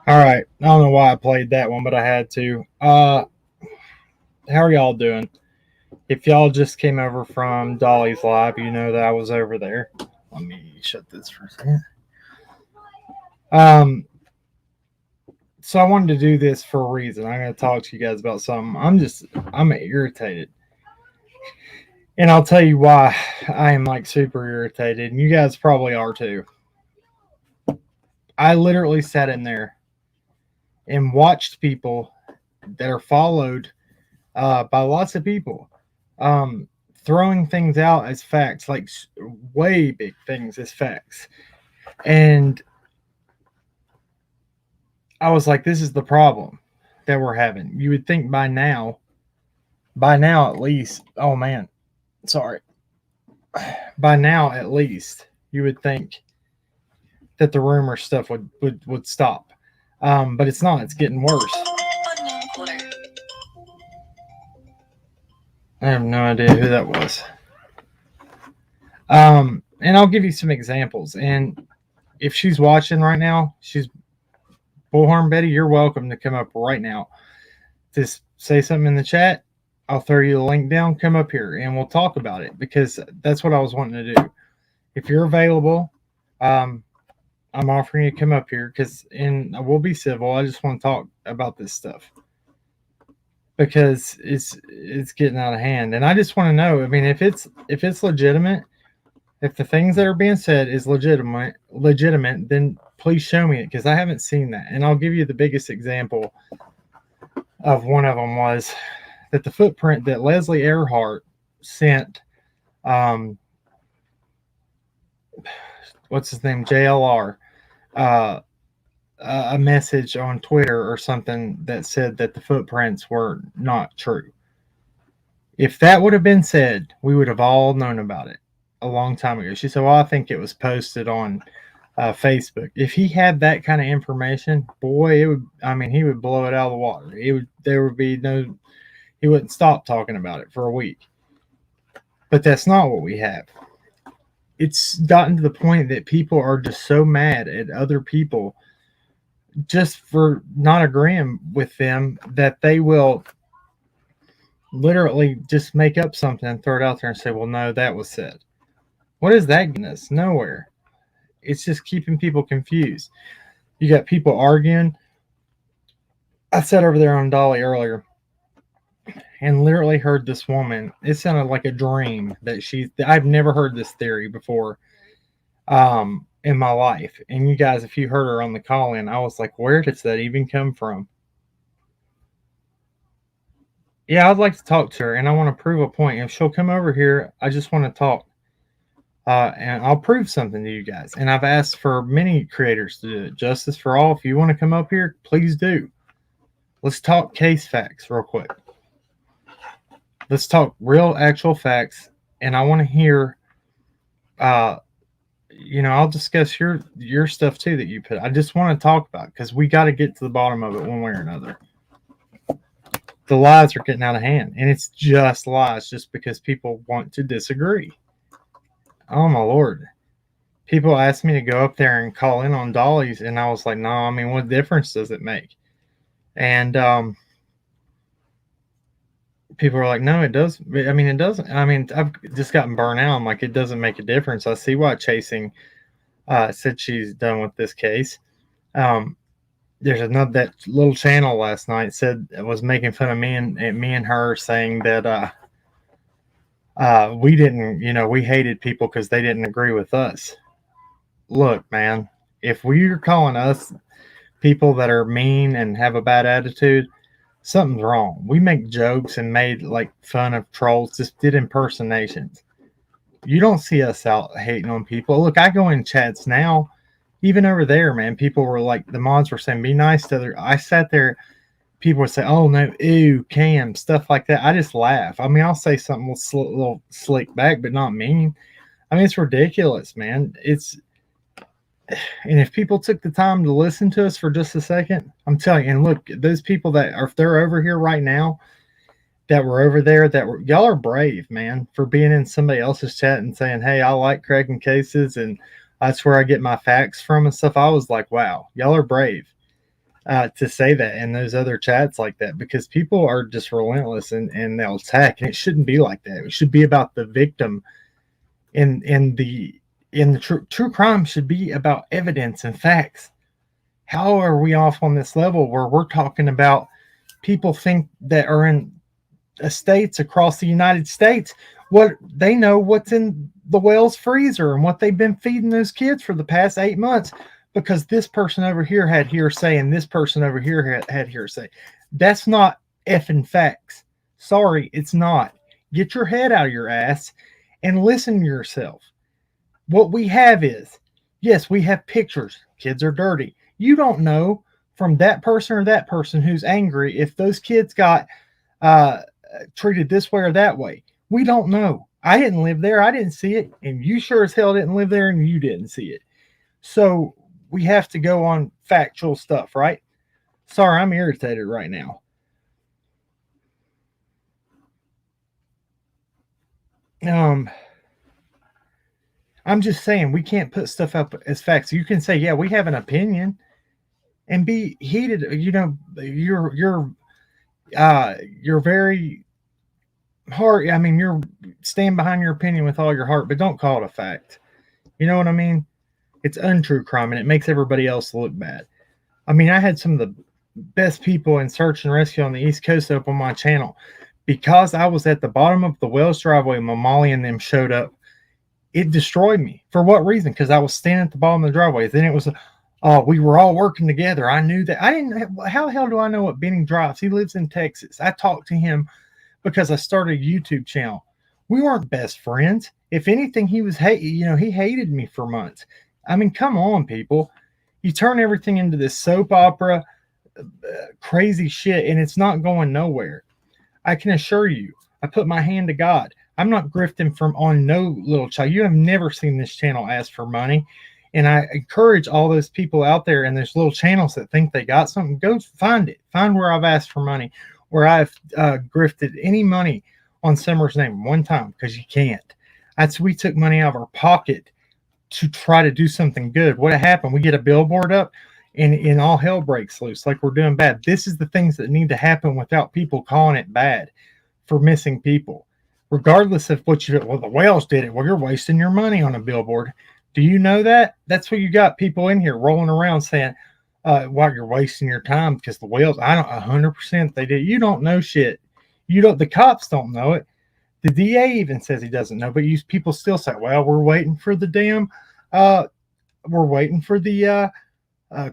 All right. I don't know why I played that one, but I had to. How are y'all doing? If y'all just came over from Dolly's live, you know that I was over there. Let me shut this for a second. Um, so I wanted to do this for a reason. I'm going to talk to you guys about something. I'm irritated, and I'll tell you why I am like super irritated, and you guys probably are too. I literally sat in there and watched people that are followed by lots of people um, throwing things out as facts, like way big things as facts. And I was like, this is the problem that we're having. You would think by now at least, oh man, sorry, by now at least, you would think that the rumor stuff would stop. But it's not, it's getting worse. I have no idea who that was. And I'll give you some examples. And if she's watching right now, she's Bullhorn Betty, you're welcome to come up right now. Just say something in the chat. I'll throw you the link down. Come up here and we'll talk about it because that's what I was wanting to do. If you're available, I'm offering you to come up here because we'll be civil. I just want to talk about this stuff because it's getting out of hand, and I just want to know. I mean, if it's legitimate, if the things that are being said is legitimate, then please show me it because I haven't seen that. And I'll give you the biggest example of one of them was that the footprint that Leslie Earhart sent, what's his name, JLR, a message on Twitter or something that said that the footprints were not true. If that would have been said, we would have all known about it a long time ago. She said, well, I think it was posted on Facebook. If he had that kind of information, boy, he would blow it out of the water. There would be he wouldn't stop talking about it for a week. But that's not what we have. It's gotten to the point that people are just so mad at other people just for not agreeing with them that they will literally just make up something and throw it out there and say, well, no, that was said. What is that getting us? Nowhere. It's just keeping people confused. You got people arguing. I sat over there on Dolly earlier and literally heard this woman. It sounded like a dream that I've never heard this theory before in my life. And you guys, if you heard her on the call in, I was like, where does that even come from? Yeah, I'd like to talk to her and I want to prove a point. If she'll come over here, I just want to talk. And I'll prove something to you guys. And I've asked for many creators to do it. Justice for All, if you want to come up here, please do. Let's talk case facts real quick. Let's talk real, actual facts. And I want to hear, I'll discuss your stuff too that you put. I just want to talk about it because we got to get to the bottom of it one way or another. The lies are getting out of hand. And it's just lies just because people want to disagree. Oh my Lord. People asked me to go up there and call in on Dolly's, and I was like, no, I mean, what difference does it make? And people are like, no, it does. I mean, it doesn't. I mean, I've just gotten burnt out. I'm like, it doesn't make a difference. I see why Chasing said she's done with this case. There's that little channel last night said it was making fun of me and her, saying that we didn't, we hated people because they didn't agree with us. Look, man, if we're calling us people that are mean and have a bad attitude, something's wrong. We make jokes and made like fun of trolls, just did impersonations. You don't see us out hating on people. Look, I go in chats now, even over there, man. People were like, the mods were saying, be nice to other. I sat there. People would say, oh, no, ew, Cam, stuff like that. I just laugh. I mean, I'll say something a little slick back, but not mean. I mean, it's ridiculous, man. And if people took the time to listen to us for just a second, I'm telling you, and look, those people if they're over here right now, that were over there, y'all are brave, man, for being in somebody else's chat and saying, hey, I like cracking cases and that's where I get my facts from and stuff. I was like, wow, y'all are brave. to say that in those other chats like that, because people are just relentless and they'll attack, and it shouldn't be like that. It should be about the victim. In the true crime should be about evidence and facts. How are we off on this level where we're talking about people think that are in estates across the United States, what they know what's in the whale's freezer and what they've been feeding those kids for the past 8 months, because this person over here had hearsay and this person over here had hearsay. That's not effing facts. Sorry, it's not. Get your head out of your ass and listen to yourself. What we have is, yes, we have pictures. Kids are dirty. You don't know from that person or that person who's angry if those kids got uh, treated this way or that way. We don't know. I didn't live there. I didn't see it. And you sure as hell didn't live there and you didn't see it. So we have to go on factual stuff, right? Sorry, I'm irritated right now. I'm just saying we can't put stuff up as facts. You can say, yeah, we have an opinion and be heated. You know, you're very hard. I mean, you're stand behind your opinion with all your heart, but don't call it a fact. You know what I mean? It's untrue crime and it makes everybody else look bad. I mean, I had some of the best people in search and rescue on the East Coast up on my channel because I was at the bottom of the Wells driveway. Molly and them showed up. It destroyed me. For what reason? Because I was standing at the bottom of the driveway. Then it was, oh, we were all working together. I knew that. I didn't. How the hell do I know what Benny drives? He lives in Texas. I talked to him because I started a YouTube channel. We weren't best friends. If anything, he was he hated me for months. I mean, come on, people. You turn everything into this soap opera, crazy shit, and it's not going nowhere. I can assure you, I put my hand to God. I'm not grifting from on no little child. You have never seen this channel ask for money. And I encourage all those people out there and there's little channels that think they got something. Go find it. Find where I've asked for money, where I've grifted any money on Summer's name one time, because you can't. We took money out of our pocket to try to do something good. What happened? We get a billboard up and all hell breaks loose like we're doing bad. This is the things that need to happen without people calling it bad for missing people. Regardless of what the whales did it. Well, you're wasting your money on a billboard. Do you know that? That's what you got people in here rolling around saying, while you're wasting your time because the whales, I don't 100% they did. You don't know shit. The cops don't know it. The DA even says he doesn't know, but people still say, well, we're waiting for the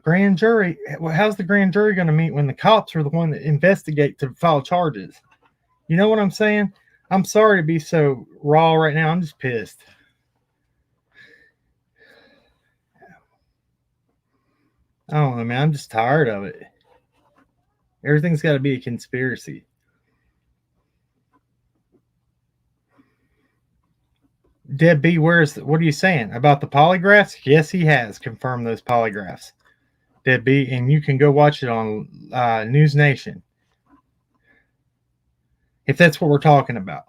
grand jury. Well, how's the grand jury going to meet when the cops are the one that investigate to file charges? You know what I'm saying? I'm sorry to be so raw right now. I'm just pissed. I don't know, man. I'm just tired of it. Everything's got to be a conspiracy. Deb B, what are you saying about the polygraphs? Yes, he has confirmed those polygraphs. Deb B, and you can go watch it on News Nation if that's what we're talking about.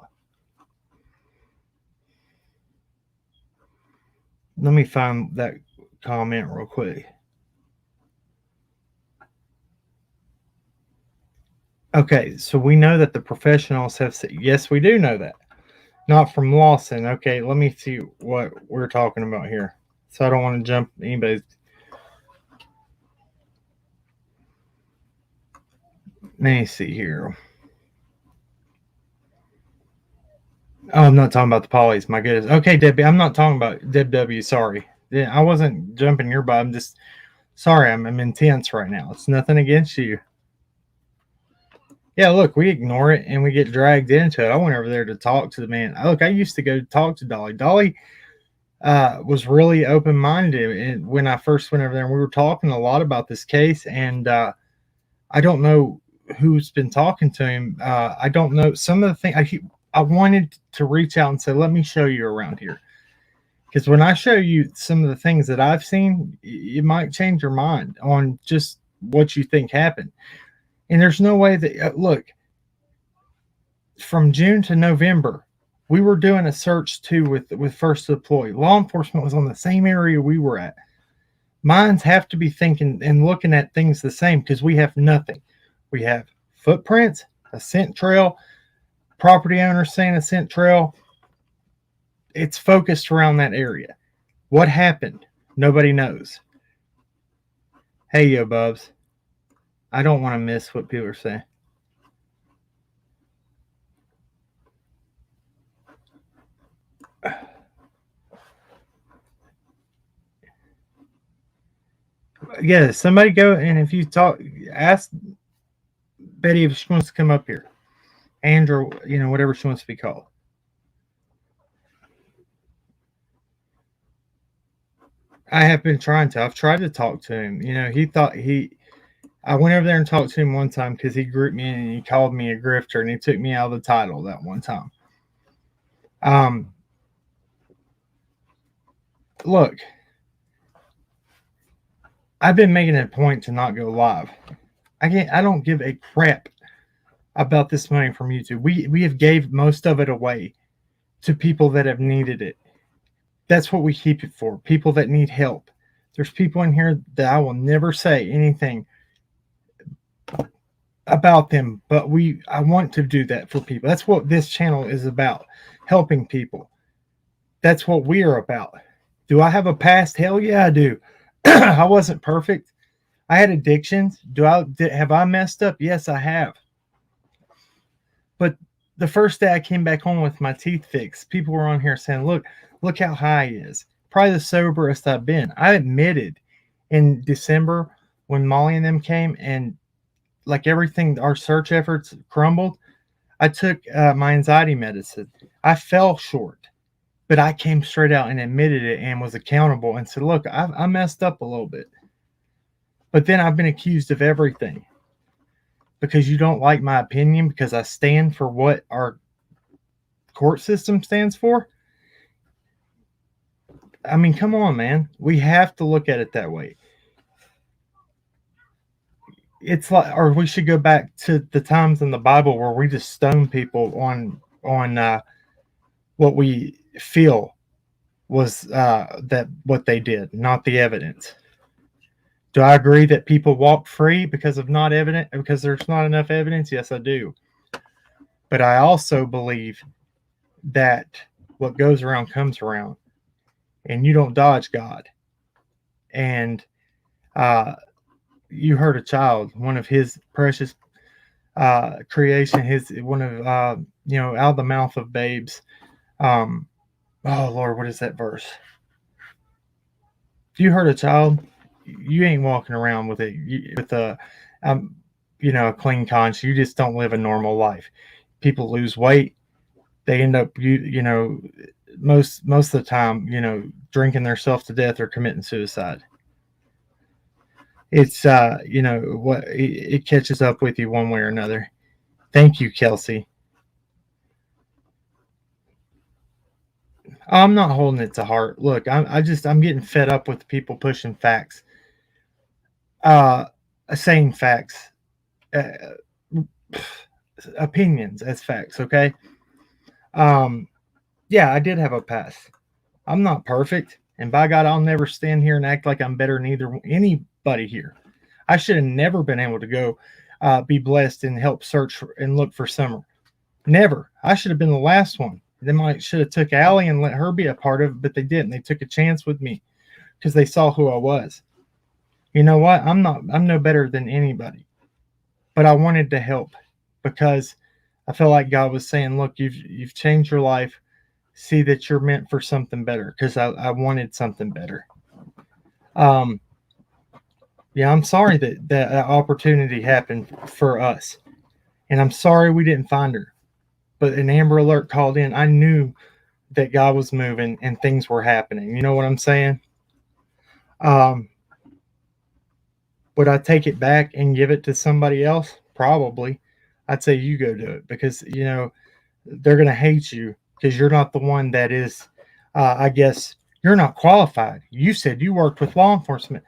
Let me find that comment real quick. Okay, so we know that the professionals have said, yes, we do know that. Not from Lawson. Okay, let me see what we're talking about here. So I don't want to jump anybody's. Let me see here. Oh, I'm not talking about the polys. My goodness. Okay, Debbie, I'm not talking about Deb W. Sorry. Yeah, I wasn't jumping your butt. I'm just sorry. I'm intense right now. It's nothing against you. Yeah, look, we ignore it and we get dragged into it. I went over there to talk to the man. Look, I used to go talk to Dolly. Dolly was really open-minded and when I first went over there, and we were talking a lot about this case. And I don't know who's been talking to him. I don't know some of the things. I wanted to reach out and say, let me show you around here. Because when I show you some of the things that I've seen, it might change your mind on just what you think happened. And there's no way that, look, from June to November, we were doing a search too with First Deploy. Law enforcement was on the same area we were at. Minds have to be thinking and looking at things the same because we have nothing. We have footprints, a scent trail, property owners saying a scent trail. It's focused around that area. What happened? Nobody knows. Hey, yo, Bubs. I don't want to miss what people are saying. Yeah, somebody go, and if you talk, ask Betty if she wants to come up here. Andrew, whatever she wants to be called. I have been trying to. I've tried to talk to him. I went over there and talked to him one time because he grouped me in and he called me a grifter and he took me out of the title that one time. Look, I've been making it a point to not go live. I don't give a crap about this money from YouTube. We have gave most of it away to people that have needed it. That's what we keep it for. People that need help. There's people in here that I will never say anything about them, but I want to do that for people. That's what this channel is about, helping people. That's what we are about. Do I have a past? Hell yeah, I do. I wasn't perfect. I had addictions. Have I messed up? Yes, I have. But the first day I came back home with my teeth fixed, people were on here saying, look how high he is. Probably the soberest I've been. I admitted in December when Molly and them came and like everything, our search efforts crumbled. I took my anxiety medicine. I fell short, but I came straight out and admitted it and was accountable and said, look, I messed up a little bit. But then I've been accused of everything because you don't like my opinion because I stand for what our court system stands for. I mean, come on, man. We have to look at it that way. It's like, or we should go back to the times in the Bible where we just stone people on what we feel was that what they did, not the evidence. Do I agree that people walk free because there's not enough evidence? Yes, I do. But I also believe that what goes around comes around, and you don't dodge God. And you hurt a child, one of His precious creation, one of out of the mouth of babes. Oh Lord, what is that verse? If you hurt a child, you ain't walking around with a clean conscience. You just don't live a normal life. People lose weight. They end up most of the time drinking themselves to death or committing suicide. It's it catches up with you one way or another. Thank you, Kelsey. I'm not holding it to heart. Look, I'm getting fed up with people pushing facts, saying facts, opinions as facts. Okay. Yeah, I did have a past. I'm not perfect, and by God, I'll never stand here and act like I'm better than anybody here. I should have never been able to go be blessed and help search and look for Summer. Never. I should have been the last one. They should have took Allie and let her be a part of it, but they didn't. They took a chance with me because they saw who I was. You know what? I'm no better than anybody, but I wanted to help because I felt like God was saying, look, you've changed your life. See that you're meant for something better, because I wanted something better. Yeah, I'm sorry that opportunity happened for us, and I'm sorry we didn't find her. But an Amber Alert called in. I knew that God was moving and things were happening. You know what I'm saying? Would I take it back and give it to somebody else? Probably. I'd say you go do it because they're going to hate you because you're not the one that is. I guess you're not qualified. You said you worked with law enforcement.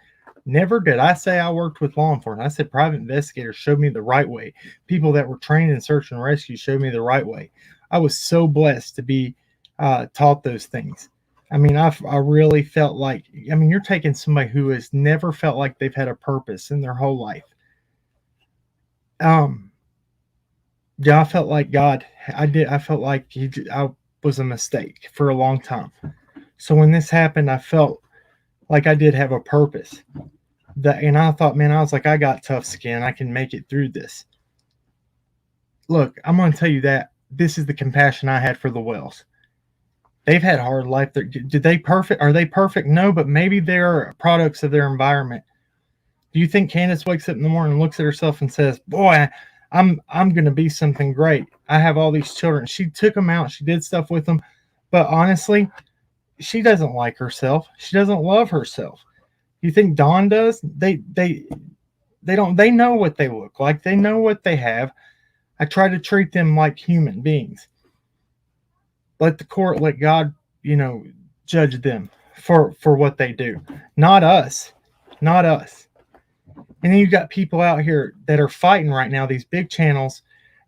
Never did I say I worked with law enforcement. I said private investigators showed me the right way. People that were trained in search and rescue showed me the right way. I was so blessed to be taught those things. I mean, I really felt like, I mean, you're taking somebody who has never felt like they've had a purpose in their whole life. Um, yeah, I felt like God. I felt like I was a mistake for a long time. So when this happened, I felt like I did have a purpose. And I thought, man, I was like, I got tough skin. I can make it through this. Look, I'm going to tell you that this is the compassion I had for the Wells. They've had hard life. Did they perfect? Are they perfect? No, but maybe they're products of their environment. Do you think Candace wakes up in the morning and looks at herself and says, "Boy, I'm going to be something great. I have all these children." She took them out. She did stuff with them, but honestly, she doesn't like herself. She doesn't love herself. You think Dawn does? They don't. They know what they look like. They know what they have. I try to treat them like human beings. Let the court, let God, judge them for what they do, not us, not us. And then you've got people out here that are fighting right now. These big channels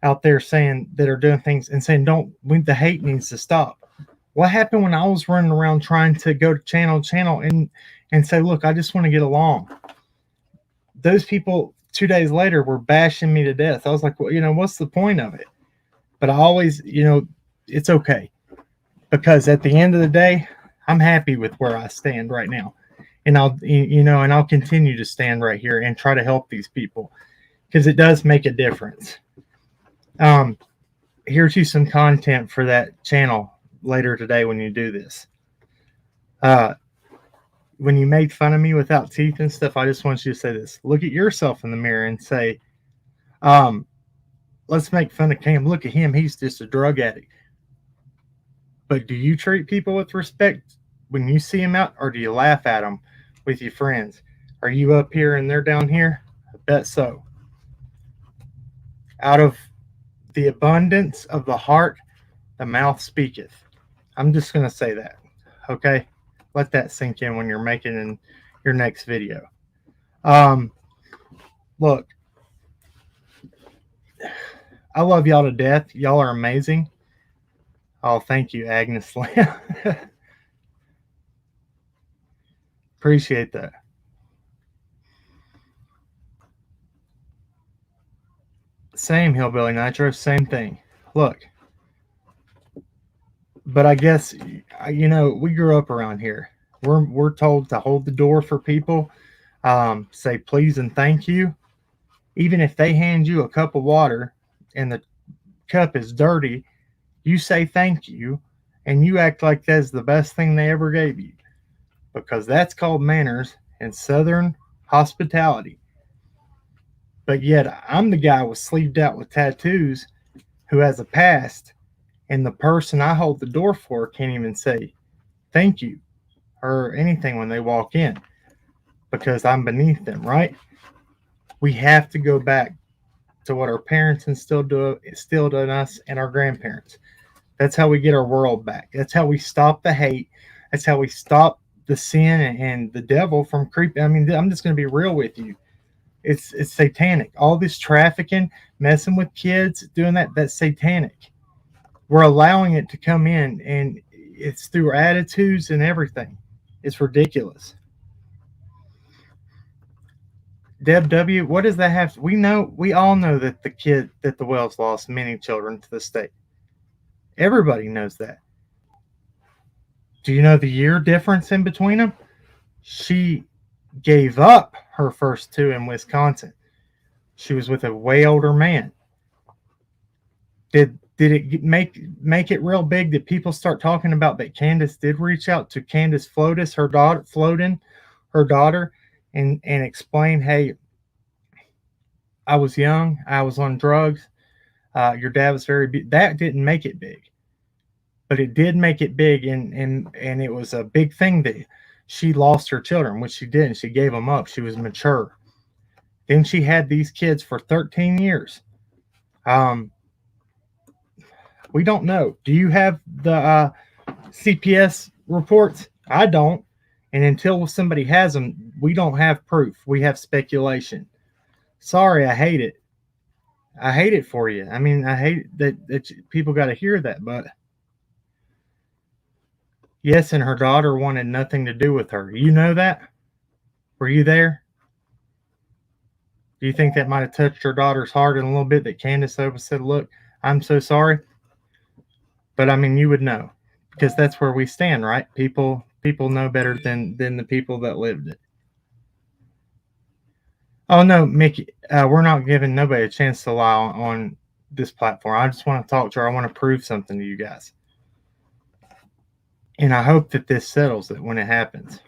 out there saying that are doing things and saying, "Don't. The hate needs to stop." What happened when I was running around trying to go to channel to channel and say, "Look, I just want to get along"? Those people 2 days later were bashing me to death. I was like, well, what's the point of it? But I always, it's okay, because at the end of the day, I'm happy with where I stand right now. And I'll continue to stand right here and try to help these people, because it does make a difference. Um, Here's you some content for that channel later today when you do this. When you made fun of me without teeth and stuff, I just want you to say this. Look at yourself in the mirror and say, um, let's make fun of Cam. Look at him. He's just a drug addict. But do you treat people with respect when you see them out, or do you laugh at them with your friends? Are you up here and they're down here? I bet so. Out of the abundance of the heart, the mouth speaketh. I'm just going to say that. Okay? Let that sink in when you're making in your next video. Look, I love y'all to death. Y'all are amazing. Oh, thank you, Agnes Lamb. Appreciate that. Same, Hillbilly Nitro, same thing. Look, but I guess, we grew up around here. We're told to hold the door for people, say please and thank you. Even if they hand you a cup of water and the cup is dirty, you say thank you, and you act like that's the best thing they ever gave you, because that's called manners and Southern hospitality. But yet, I'm the guy with sleeved out with tattoos who has a past, and the person I hold the door for can't even say thank you or anything when they walk in, because I'm beneath them, right? We have to go back to what our parents instilled in us, and our grandparents. That's how we get our world back. That's how we stop the hate. That's how we stop the sin and the devil from creeping. I mean, I'm just going to be real with you. It's satanic. All this trafficking, messing with kids, doing that's satanic. We're allowing it to come in, and it's through attitudes and everything. It's ridiculous. Deb W, what does that have? We all know that the Wells lost many children to the state. Everybody knows that. Do you know the year difference in between them? She gave up her first two in Wisconsin. She was with a way older man. Did it make it real big? Did people start talking about that Candace did reach out to Candace Flotis, her daughter, and explain, hey, I was young, I was on drugs. Your dad was very big. That didn't make it big, but it did make it big, and it was a big thing that she lost her children, which she didn't. She gave them up. She was mature. Then she had these kids for 13 years. We don't know. Do you have the CPS reports? I don't. And until somebody has them, we don't have proof. We have speculation. Sorry, I hate it. I hate it for you. I mean, I hate that people got to hear that, but Yes, and her daughter wanted nothing to do with her. You know that? Were you there? Do you think that might have touched her daughter's heart in a little bit that Candace Oba said, look, I'm so sorry? But I mean, you would know because that's where we stand, right? People know better than the people that lived it. Oh no, Mickey, we're not giving nobody a chance to lie on this platform. I just want to talk to her. I want to prove something to you guys, and I hope that this settles it when it happens.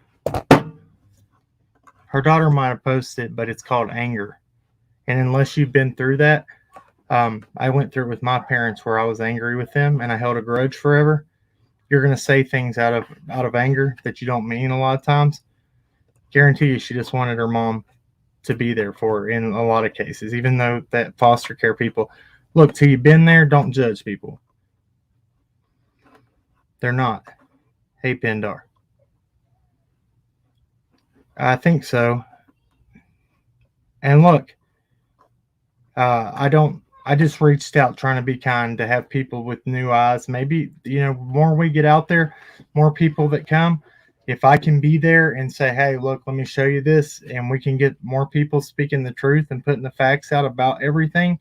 Her daughter might have posted it, but it's called anger, and unless you've been through that, I went through it with my parents where I was angry with them and I held a grudge forever. You're gonna say things out of anger that you don't mean a lot of times. Guarantee you, she just wanted her mom to be there for her in a lot of cases, even though that foster care people look till you've been there, don't judge people. They're not. Hey Pindar. I think so. And look, I just reached out trying to be kind to have people with new eyes. Maybe, more we get out there, more people that come. If I can be there and say, hey, look, let me show you this, and we can get more people speaking the truth and putting the facts out about everything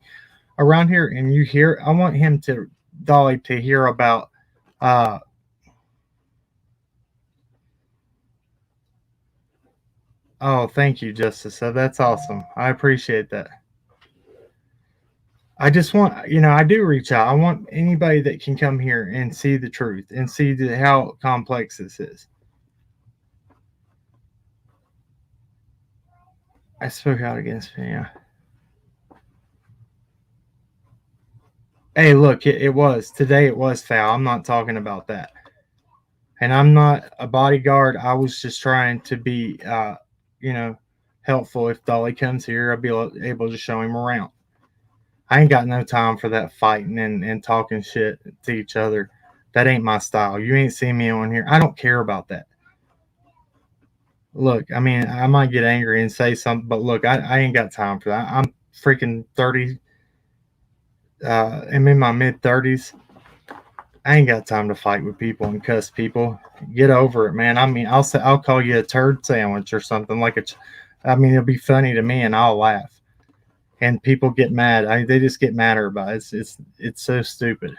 around here, and you hear, I want him to, Dolly, to hear about, uh, oh, thank you, Justice. So that's awesome. I appreciate that. I just want, I do reach out. I want anybody that can come here and see the truth and see how complex this is. I spoke out against me. Yeah. Hey, look, it was today. It was foul. I'm not talking about that. And I'm not a bodyguard. I was just trying to be, helpful. If Dolly comes here, I'll be able to show him around. I ain't got no time for that fighting and talking shit to each other. That ain't my style. You ain't seen me on here. I don't care about that. Look, I mean, I might get angry and say something, but look, I ain't got time for that. I'm freaking 30. I'm in my mid 30s. I ain't got time to fight with people and cuss people. Get over it, man. I mean, I'll call you a turd sandwich or something like a. I mean, it'll be funny to me and I'll laugh. And people get mad. They just get madder about it. It's so stupid.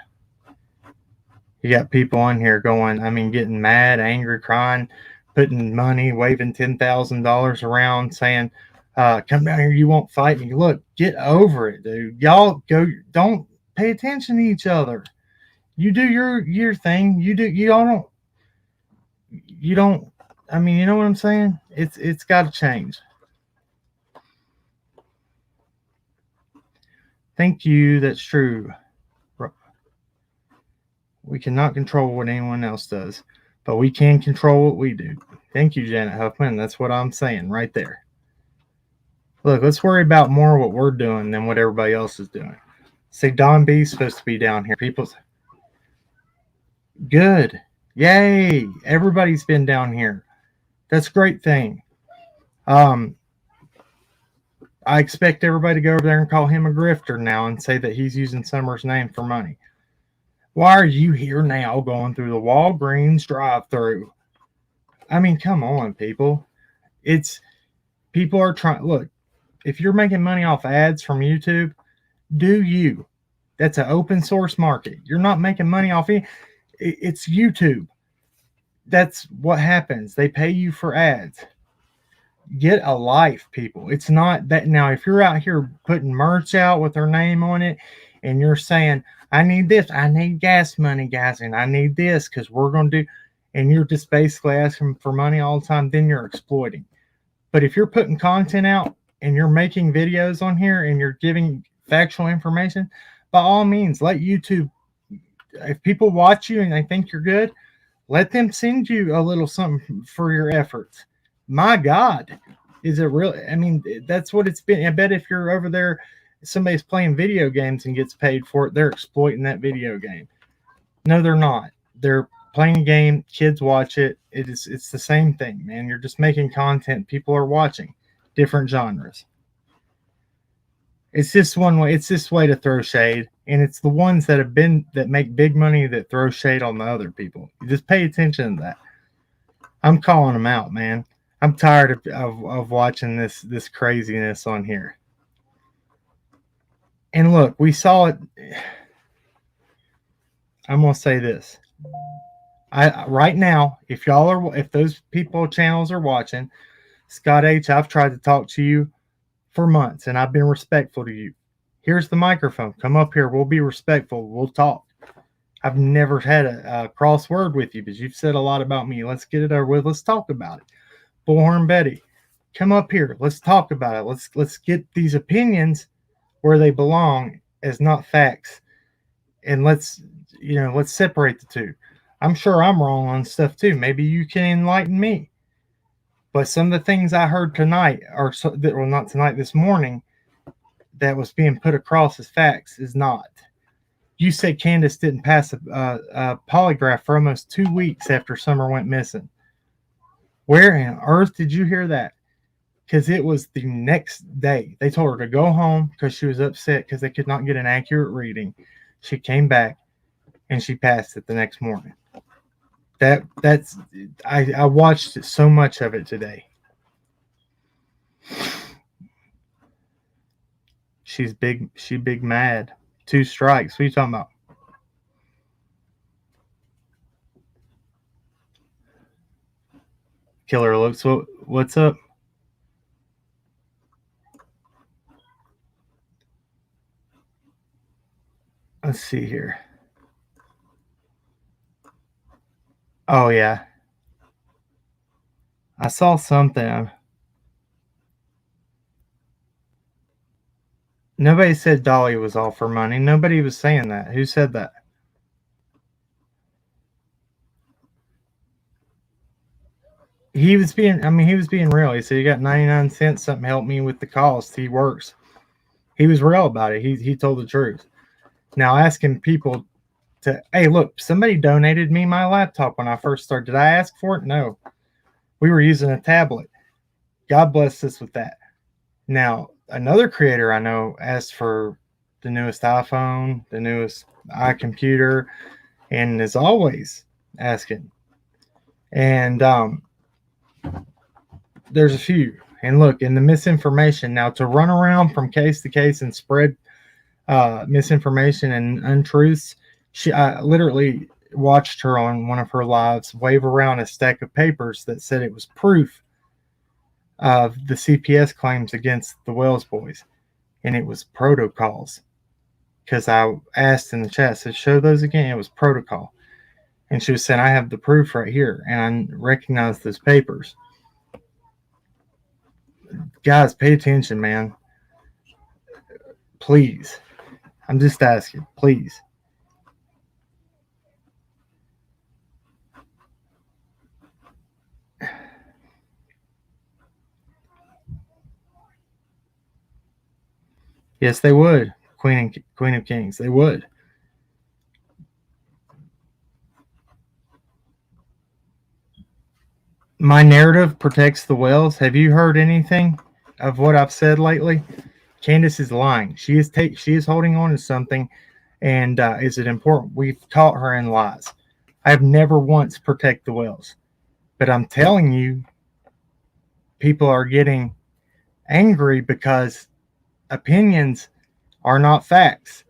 You got people on here going, I mean, getting mad, angry, crying, putting money, waving $10,000 around, saying, "Come down here, you won't fight me." Look, get over it, dude. Y'all go. Don't pay attention to each other. You do your thing. You do. Y'all don't. You don't. I mean, you know what I'm saying? It's got to change. Thank you. That's true. We cannot control what anyone else does, but we can control what we do. Thank you, Janet Huffman. That's what I'm saying right there. Look, let's worry about more what we're doing than what everybody else is doing. See, Don B's supposed to be down here. People's good. Yay. Everybody's been down here. That's a great thing. I expect everybody to go over there and call him a grifter now and say that he's using Summer's name for money. Why are you here now going through the Walgreens drive-through? I mean, come on, people. It's people are trying. Look, if you're making money off ads from YouTube, do you? That's an open source market. You're not making money off it. It's YouTube. That's what happens. They pay you for ads. Get a life, people. It's not that now. If you're out here putting merch out with their name on it, and you're saying, "I need this. I need gas money, guys, and I need this because we're going to do," and you're just basically asking for money all the time, then you're exploiting. But if you're putting content out and you're making videos on here and you're giving factual information, by all means, let YouTube. If people watch you and they think you're good, let them send you a little something for your efforts. My God, is it really? I mean, that's what it's been. I bet if you're over there, somebody's playing video games and gets paid for it, they're exploiting that video game. No, they're not. They're playing a game. Kids watch it. It's the same thing, man. You're just making content. People are watching different genres. It's just one way. It's this way to throw shade. And it's the ones that make big money that throw shade on the other people. You just pay attention to that. I'm calling them out, man. I'm tired of watching this craziness on here. And look, we saw it. I'm gonna say this. I right now, if those people channels are watching, Scott H, I've tried to talk to you for months, and I've been respectful to you. Here's the microphone. Come up here. We'll be respectful. We'll talk. I've never had a cross word with you, but you've said a lot about me. Let's get it over with. Let's talk about it. Bullhorn Betty, come up here. Let's talk about it. Let's get these opinions where they belong as not facts, and let's separate the two. I'm sure I'm wrong on stuff too. Maybe you can enlighten me. But some of the things I heard tonight, well, not tonight, this morning, that was being put across as facts is not. You said Candace didn't pass a polygraph for almost 2 weeks after Summer went missing. Where on earth did you hear that? Because it was the next day. They told her to go home because she was upset because they could not get an accurate reading. She came back and she passed it the next morning. I watched so much of it today. She big mad. 2 strikes. What are you talking about? Killer looks. What's up? Let's see here. Oh yeah. I saw something. Nobody said Dolly was all for money. Nobody was saying that. Who said that? He was being real. He said, "You got 99 cents, something helped me with the cost. He works." He was real about it. He told the truth. Now asking people hey, look, somebody donated me my laptop when I first started. Did I ask for it? No. We were using a tablet. God bless us with that. Now, another creator I know asked for the newest iPhone, the newest iComputer, and is always asking. And there's a few. And look, in the misinformation, now to run around from case to case and spread misinformation and untruths, I literally watched her on one of her lives wave around a stack of papers that said it was proof of the CPS claims against the Wells boys, and it was protocols. Because I asked in the chat, I said, "Show those again." It was protocol, and she was saying, "I have the proof right here," and I recognized those papers. Guys, pay attention, man. Please, I'm just asking, please. Yes, they would. Queen of Kings, they would. My narrative protects the Wells. Have you heard anything of what I've said lately? Candace is lying. She is holding on to something, and is it important? We've caught her in lies. I have never once protected the Wells, but I'm telling you, people are getting angry because opinions are not facts.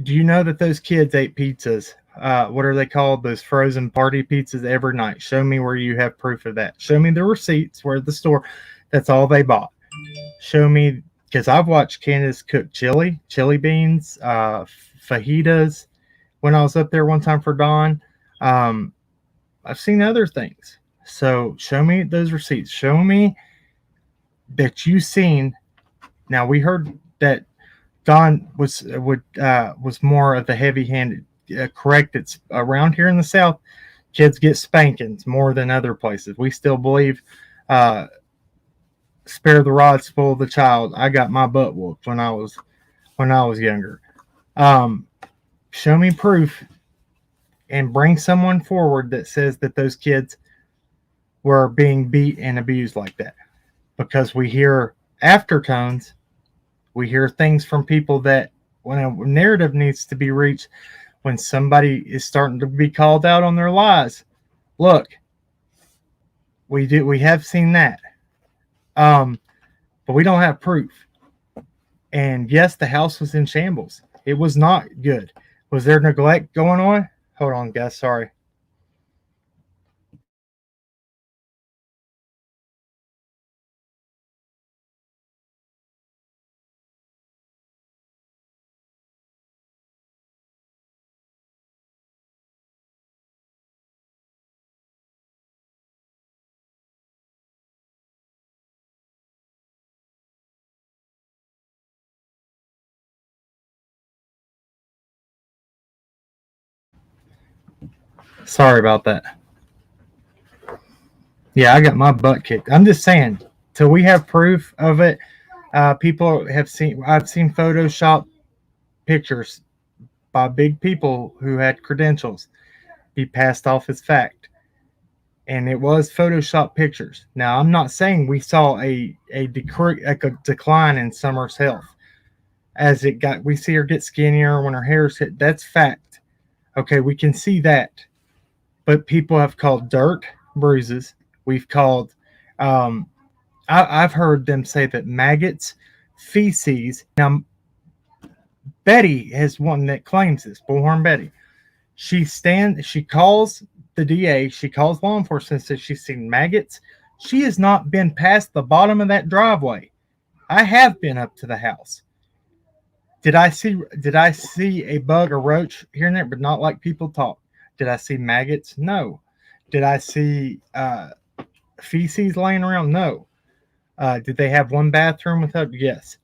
Do you know that those kids ate pizzas? What are they called? Those frozen party pizzas every night. Show me where you have proof of that. Show me the receipts where the store. That's all they bought. Show me, because I've watched Candace cook chili beans, fajitas when I was up there one time for Dawn. I've seen other things. So show me those receipts. Show me that you've seen. Now we heard that Dawn was more of the heavy-handed. Correct. It's around here in the South, kids get spankings more than other places. We still believe spare the rod, spoil the child. I got my butt whooped when I was younger. Show me proof and bring someone forward that says that those kids were being beat and abused like that. Because we hear aftertones, we hear things from people that when a narrative needs to be reached, when somebody is starting to be called out on their lies. Look, we have seen that, but we don't have proof. And yes, the house was in shambles. It was not good. Was there neglect going on? Hold on, guys. Sorry. Sorry about that. Yeah, I got my butt kicked. I'm just saying, till we have proof of it, people have seen. I've seen Photoshop pictures by big people who had credentials be passed off as fact, and it was Photoshop pictures. Now, I'm not saying we saw a decline in Summer's health as it got. We see her get skinnier when her hair's hit. That's fact. Okay, we can see that, but people have called dirt bruises. We've called. I've heard them say that maggots, feces. Now, Betty has one that claims this. Bullhorn Betty. She calls the DA. She calls law enforcement and says she's seen maggots. She has not been past the bottom of that driveway. I have been up to the house. Did I see a bug or roach here and there, but not like people talk? Did I see maggots? No. Did I see feces laying around? No. Did they have one bathroom with that? Yes.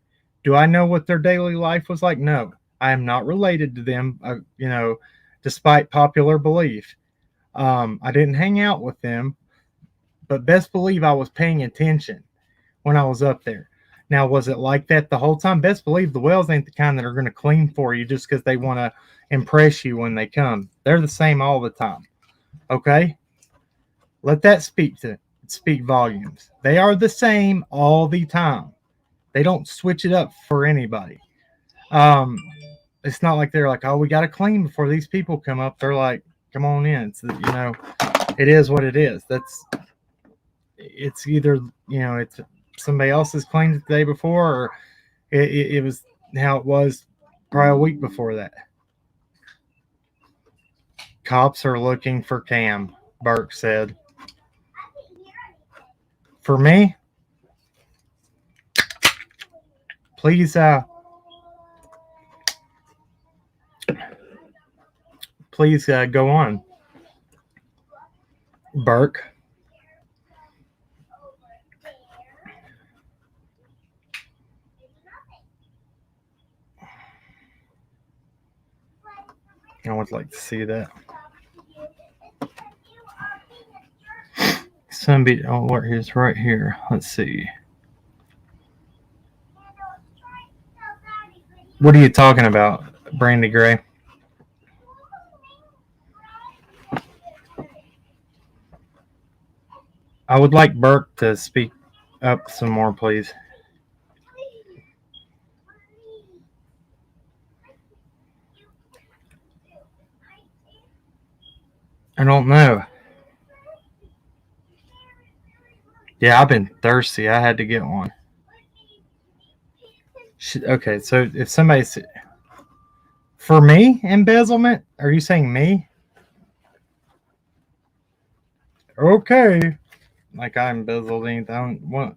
Do I know what their daily life was like? No. I am not related to them, despite popular belief. I didn't hang out with them, but best believe I was paying attention when I was up there. Now, was it like that the whole time? Best believe the Wells ain't the kind that are going to clean for you just because they want to impress you when they come. They're the same all the time. Okay? Let that speak volumes. They are the same all the time. They don't switch it up for anybody. It's not like they're like, oh, we got to clean before these people come up. They're like, come on in. It is what it is. It's either, it's somebody else has cleaned it the day before, or it was how it was probably a week before that. Cops are looking for Cam, Burke said. For me, please go on, Burke. I would like to see that. Somebody, oh, where is right here? Let's see. What are you talking about, Brandy Gray? I would like Burke to speak up some more, please. I don't know. Yeah, I've been thirsty. I had to get one. Okay, so if somebody's for me embezzlement, are you saying me? Okay, like I embezzled anything? What?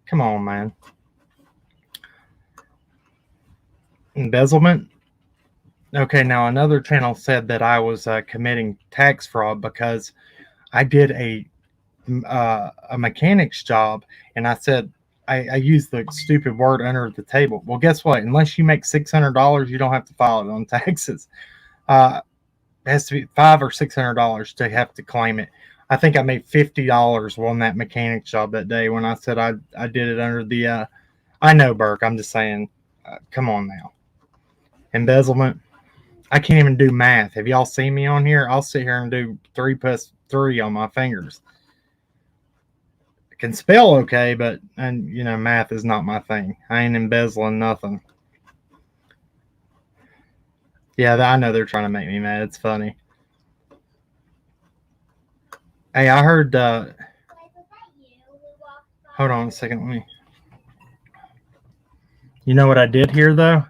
Come on, man. Embezzlement. Okay, now another channel said that I was committing tax fraud because I did a mechanic's job, and I said I used the stupid word under the table. Well, guess what? Unless you make $600, you don't have to file it on taxes. It has to be $500 or $600 to have to claim it. I think I made $50 on that mechanic's job that day when I said I did it under the. I know, Burke. I'm just saying. Come on now. Embezzlement. I can't even do math. Have y'all seen me on here? I'll sit here and do 3 plus 3 on my fingers. I can spell okay, but math is not my thing. I ain't embezzling nothing. Yeah, I know they're trying to make me mad. It's funny. Hey, I heard. Hold on a second. Let me. You know what I did hear though?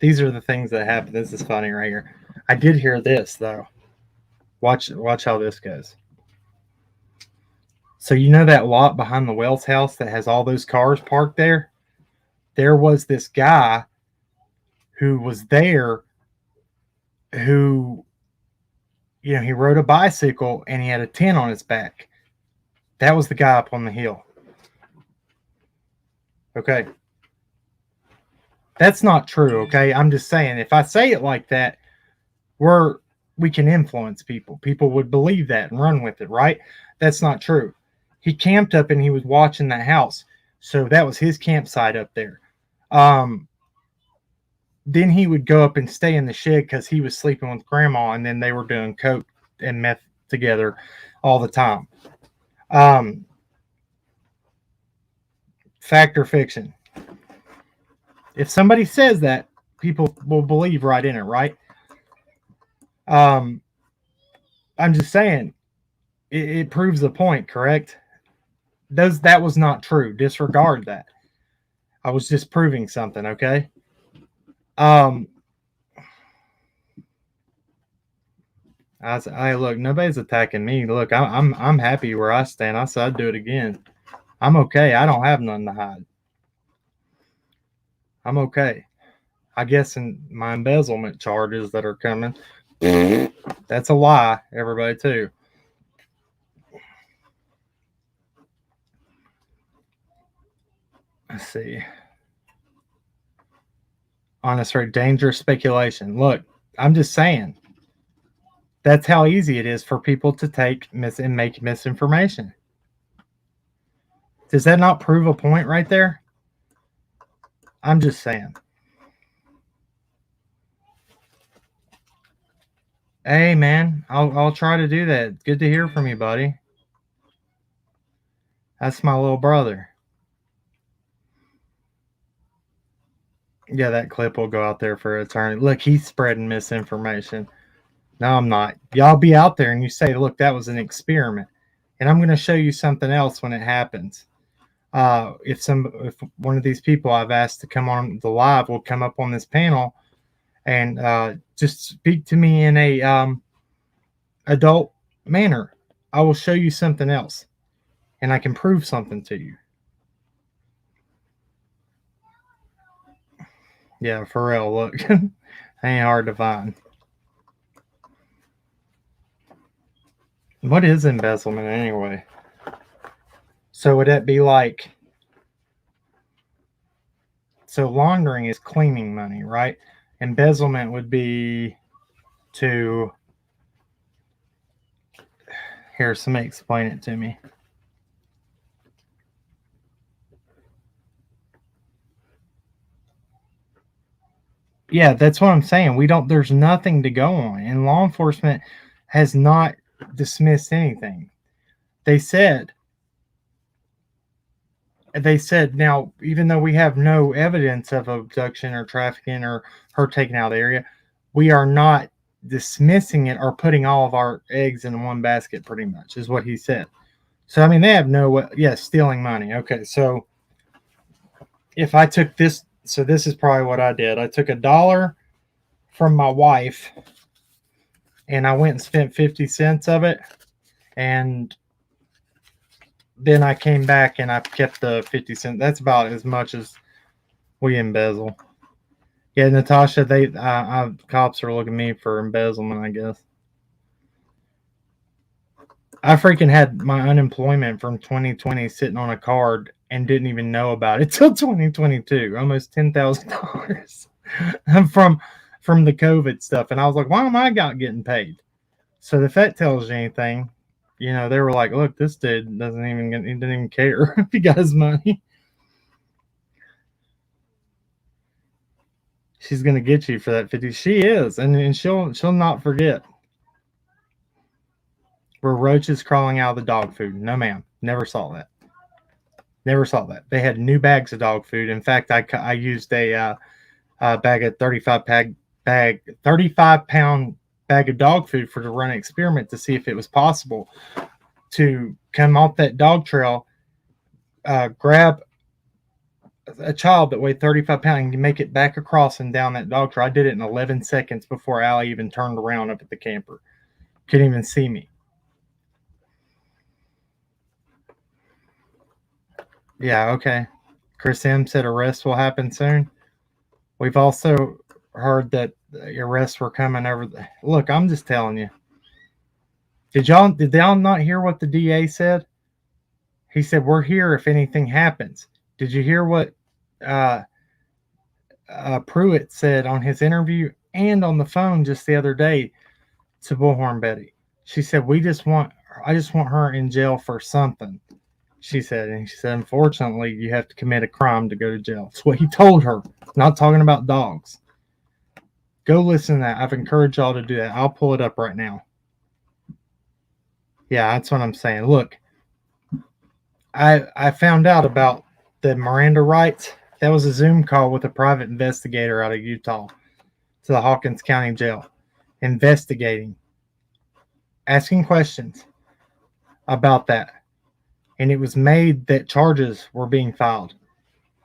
These are the things that happen. This is funny right here. I did hear this though. Watch how this goes. So you know that lot behind the Wells house that has all those cars parked there? There was this guy who was there who, you know, he rode a bicycle and he had a tent on his back. That was the guy up on the hill. Okay. That's not true, okay? I'm just saying if I say it like that, we can influence people. People would believe that and run with it, right? That's not true. He camped up and he was watching that house. So that was his campsite up there. Then he would go up and stay in the shed because he was sleeping with grandma, and then they were doing coke and meth together all the time. Fact or fiction? If somebody says that, people will believe right in it, right? I'm just saying, it proves the point, correct? That was not true. Disregard that. I was just proving something, okay? I look, nobody's attacking me. Look, I'm happy where I stand. I said I'd do it again. I'm okay. I don't have nothing to hide. I'm okay. I guess in my embezzlement charges that are coming, that's a lie, everybody too. Let's see. Honest or dangerous speculation. Look, I'm just saying. That's how easy it is for people to take and make misinformation. Does that not prove a point right there? I'm just saying. Hey man, I'll try to do that. Good to hear from you, buddy. That's my little brother. Yeah, that clip will go out there for eternity. Look, he's spreading misinformation. No, I'm not. Y'all be out there and you say, look, that was an experiment. And I'm going to show you something else when it happens. If one of these people I've asked to come on the live will come up on this panel and just speak to me in a adult manner, I will show you something else, and I can prove something to you. Yeah, for real. Look, ain't hard to find. What is embezzlement anyway? So would that be like? So laundering is cleaning money, right? Embezzlement would be to. Here, somebody explain it to me. Yeah, that's what I'm saying. There's nothing to go on. And law enforcement has not dismissed anything. They said now, even though we have no evidence of abduction or trafficking or her taken out of the area, we are not dismissing it or putting all of our eggs in one basket, pretty much, is what he said. So, I mean, they have stealing money. Okay, so if I took this, so this is probably what I did. I took $1 from my wife and I went and spent 50 cents of it. And then I came back and I kept the 50 cents. That's about as much as we embezzle. Yeah, Natasha, cops are looking at me for embezzlement, I guess. I freaking had my unemployment from 2020 sitting on a card and didn't even know about it till 2022. Almost $10,000 from the COVID stuff, and I was like, why am I not getting paid? So if that tells you anything, you know, they were like, look, this dude he doesn't even care if he got his money. She's gonna get you for that 50. She is, and she'll not forget. Were roaches crawling out of the dog food? No, ma'am. Never saw that. Never saw that. They had new bags of dog food. In fact, I used a bag of 35 bag, 35-pound bag of dog food to run an experiment to see if it was possible to come off that dog trail, grab a child that weighed 35 pounds and make it back across and down that dog trail. I did it in 11 seconds before Allie even turned around up at the camper. Couldn't even see me. Yeah, okay. Chris M said arrests will happen soon. We've also heard that arrests were coming over. Look, I'm just telling you. Did y'all not hear what the DA said? He said, we're here if anything happens. Did you hear what Pruitt said on his interview and on the phone just the other day to Bullhorn Betty? She said, I just want her in jail for something. She said, unfortunately, you have to commit a crime to go to jail. That's what he told her. Not talking about dogs. Go listen to that. I've encouraged y'all to do that. I'll pull it up right now. Yeah, that's what I'm saying. Look, I found out about the Miranda rights. That was a Zoom call with a private investigator out of Utah to the Hawkins County Jail, investigating, asking questions about that. And it was made that charges were being filed.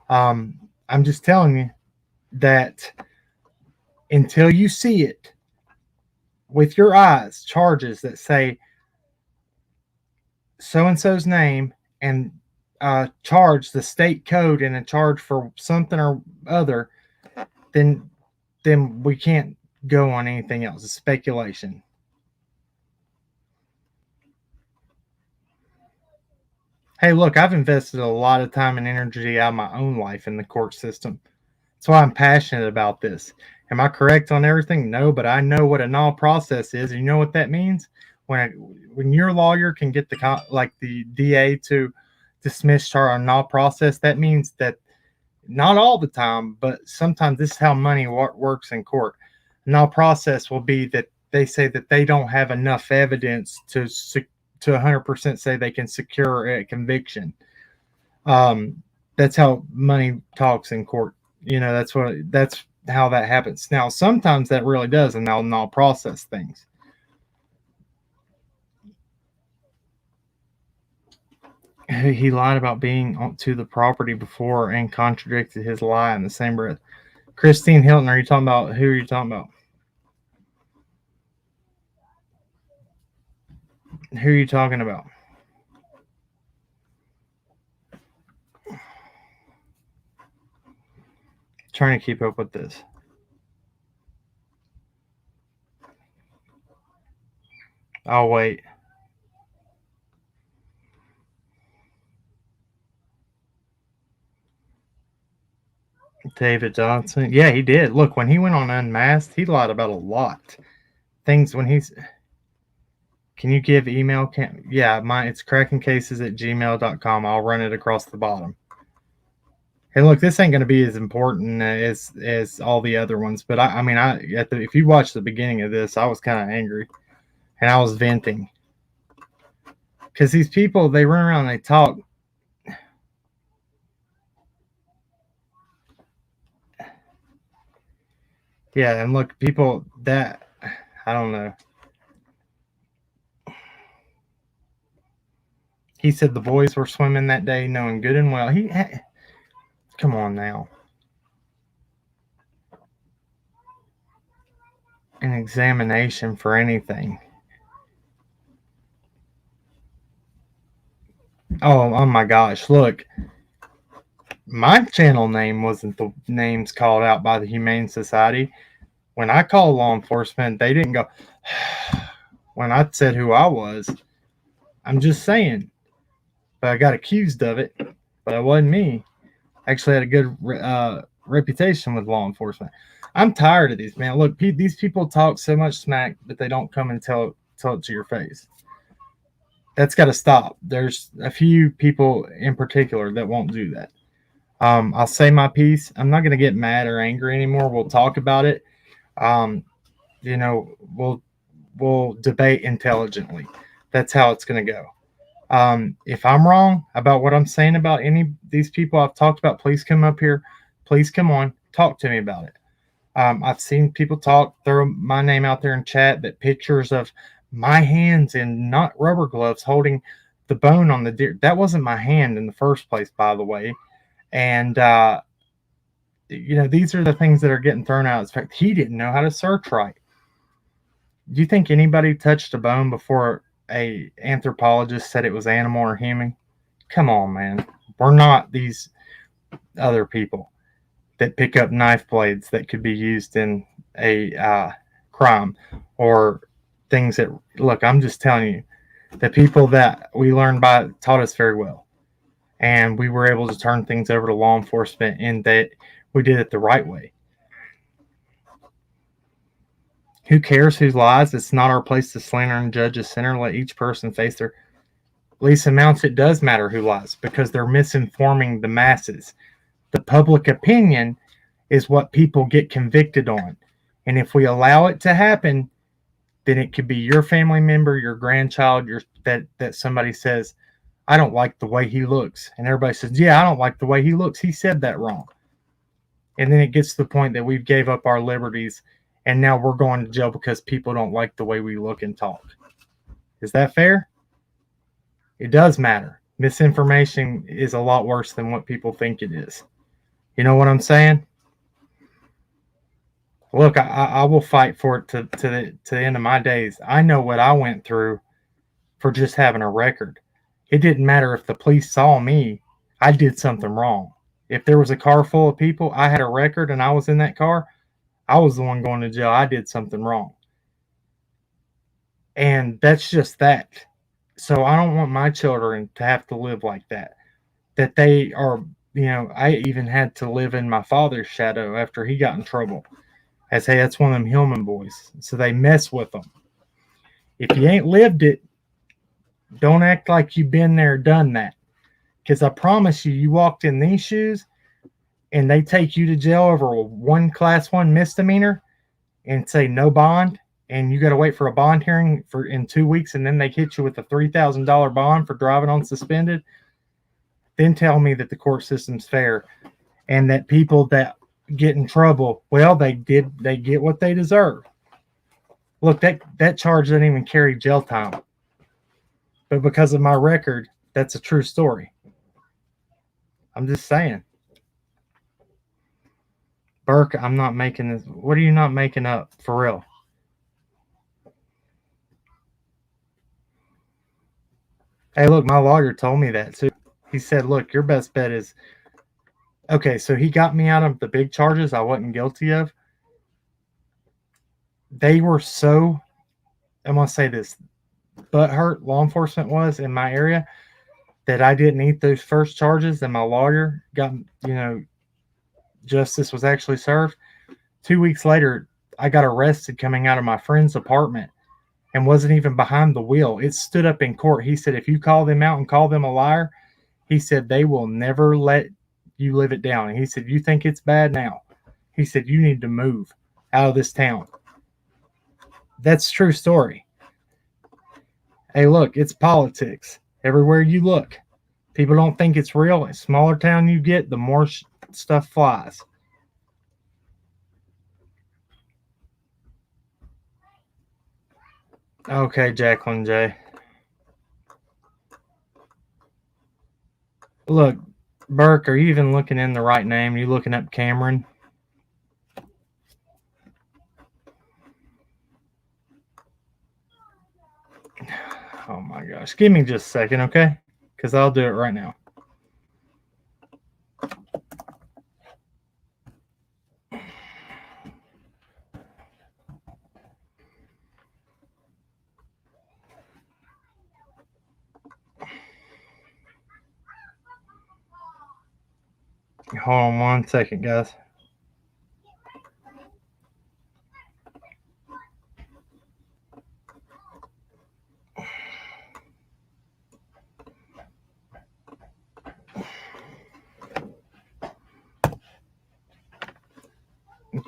I'm just telling you that until you see it with your eyes, charges that say so-and-so's name and charge the state code and a charge for something or other, then we can't go on anything else. It's speculation. Hey, look, I've invested a lot of time and energy out of my own life in the court system. That's why I'm passionate about this. Am I correct on everything? No, but I know what a null process is. And you know what that means? When your lawyer can get the DA to dismiss charge on null process, that means that not all the time, but sometimes this is how money works in court. Null process will be that they say that they don't have enough evidence to 100% say they can secure a conviction. That's how money talks in court. That's how that happens. Now, sometimes that really does, and they'll null process things. He lied about being to the property before and contradicted his lie in the same breath. Christine Hilton, who are you talking about? Who are you talking about? Trying to keep up with this. I'll wait. David Johnson. Yeah, he did. Look, when he went on Unmasked, he lied about a lot. Things when he's. Can you give email? Yeah, it's crackingcases@gmail.com. I'll run it across the bottom. Hey, look, this ain't going to be as important as all the other ones, but if you watch the beginning of this, I was kind of angry, and I was venting because these people, they run around and they talk. Yeah, and look, people that I don't know. He said the boys were swimming that day, knowing good and well. Come on now. An examination for anything. Oh my gosh! Look, my channel name wasn't the names called out by the Humane Society. When I called law enforcement, they didn't go. When I said who I was, I'm just saying. But I got accused of it. But it wasn't me. I actually had a good reputation with law enforcement. I'm tired of these, man. Look, these people talk so much smack, but they don't come and tell it to your face. That's got to stop. There's a few people in particular that won't do that. I'll say my piece. I'm not going to get mad or angry anymore. We'll talk about it. We'll debate intelligently. That's how it's going to go. If I'm wrong about what I'm saying about any of these people I've talked about, please come up here. Please come on. Talk to me about it. I've seen people throw my name out there in chat, that pictures of my hands in not rubber gloves holding the bone on the deer. That wasn't my hand in the first place, by the way. And, these are the things that are getting thrown out. In fact, he didn't know how to search right. Do you think anybody touched a bone before a anthropologist said it was animal or human? Come on, man. We're not these other people that pick up knife blades that could be used in a crime, or things that, look, I'm just telling you, the people that we learned by taught us very well. And we were able to turn things over to law enforcement, and that we did it the right way. Who cares who lies? It's not our place to slander and judge a sinner. Let each person face their least amounts. It does matter who lies, because they're misinforming the masses. The public opinion is what people get convicted on. And if we allow it to happen, then it could be your family member, your grandchild, that somebody says, I don't like the way he looks. And everybody says, yeah, I don't like the way he looks. He said that wrong. And then it gets to the point that we've gave up our liberties, and now we're going to jail because people don't like the way we look and talk. Is that fair? It does matter. Misinformation is a lot worse than what people think it is. You know what I'm saying? Look, I will fight for it to the end of my days. I know what I went through for just having a record. It didn't matter if the police saw me. I did something wrong. If there was a car full of people, I had a record and I was in that car, I was the one going to jail. I did something wrong. And that's just that. So I don't want my children to have to live like that. That they are, I even had to live in my father's shadow after he got in trouble. As, hey, that's one of them Hillman boys. So they mess with them. If you ain't lived it, don't act like you've been there, done that. Because I promise you, you walked in these shoes and they take you to jail over one class 1 misdemeanor and say no bond, and you got to wait for a bond hearing in 2 weeks, and then they hit you with a $3,000 bond for driving on suspended, then tell me that the court system's fair and that people that get in trouble, well, they get what they deserve. Look, that charge doesn't even carry jail time. But because of my record, that's a true story. I'm just saying. Burke, I'm not making this. What are you not making up? For real? Hey, look, my lawyer told me that too. He said, look, your best bet is, okay, so he got me out of the big charges I wasn't guilty of. They were so, I want to say this, butthurt law enforcement was in my area, that I didn't eat those first charges, and my lawyer got, justice was actually served. 2 weeks later, I got arrested coming out of my friend's apartment and wasn't even behind the wheel. It stood up in court. He said, if you call them out and call them a liar, he said, they will never let you live it down. And he said, you think it's bad now? He said, you need to move out of this town. That's a true story. Hey, look, it's politics. Everywhere you look, people don't think it's real. The smaller town you get, the more stuff flies. Okay, Jacqueline J. Look, Burke, are you even looking in the right name? Are you looking up Cameron? Oh my gosh. Give me just a second, okay? Because I'll do it right now. Hold on 1 second, guys.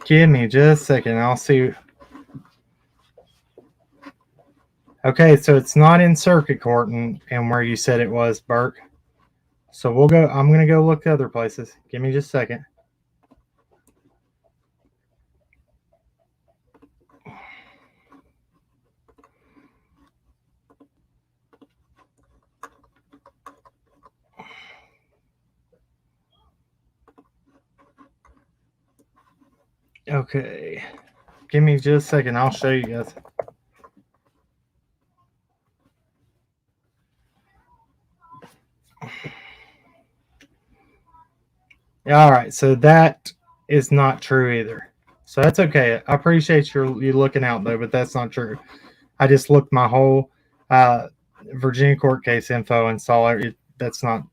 Give me just a second. I'll see. Okay, so it's not in circuit court and where you said it was, Burke. So we'll go. I'm going to go look to other places. Give me just a second. Okay. Give me just a second. I'll show you guys. All right. So that is not true either. So that's okay. I appreciate you looking out though, but that's not true. I just looked my whole uh, Virginia court case info and saw it. That's not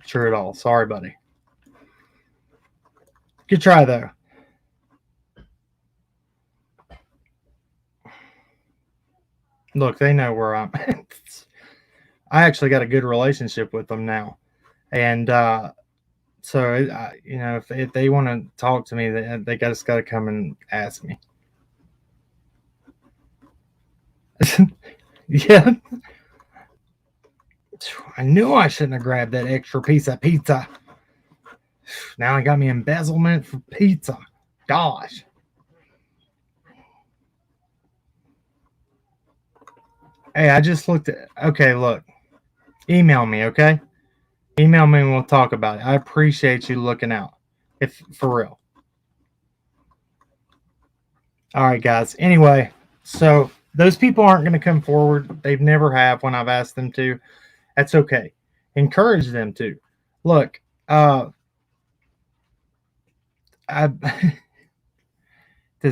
true at all. Sorry, buddy. Good try though. Look, they know where I'm at. I actually got a good relationship with them now. And so, if they want to talk to me, they just got to come and ask me. Yeah. I knew I shouldn't have grabbed that extra piece of pizza. Now I got me embezzlement for pizza. Gosh. Hey, I just looked at. Okay, look. Email me, okay? Email me and we'll talk about it. I appreciate you looking out. If for real. All right, guys. Anyway, so those people aren't going to come forward. They've never have when I've asked them to. That's okay. Encourage them to. Look, does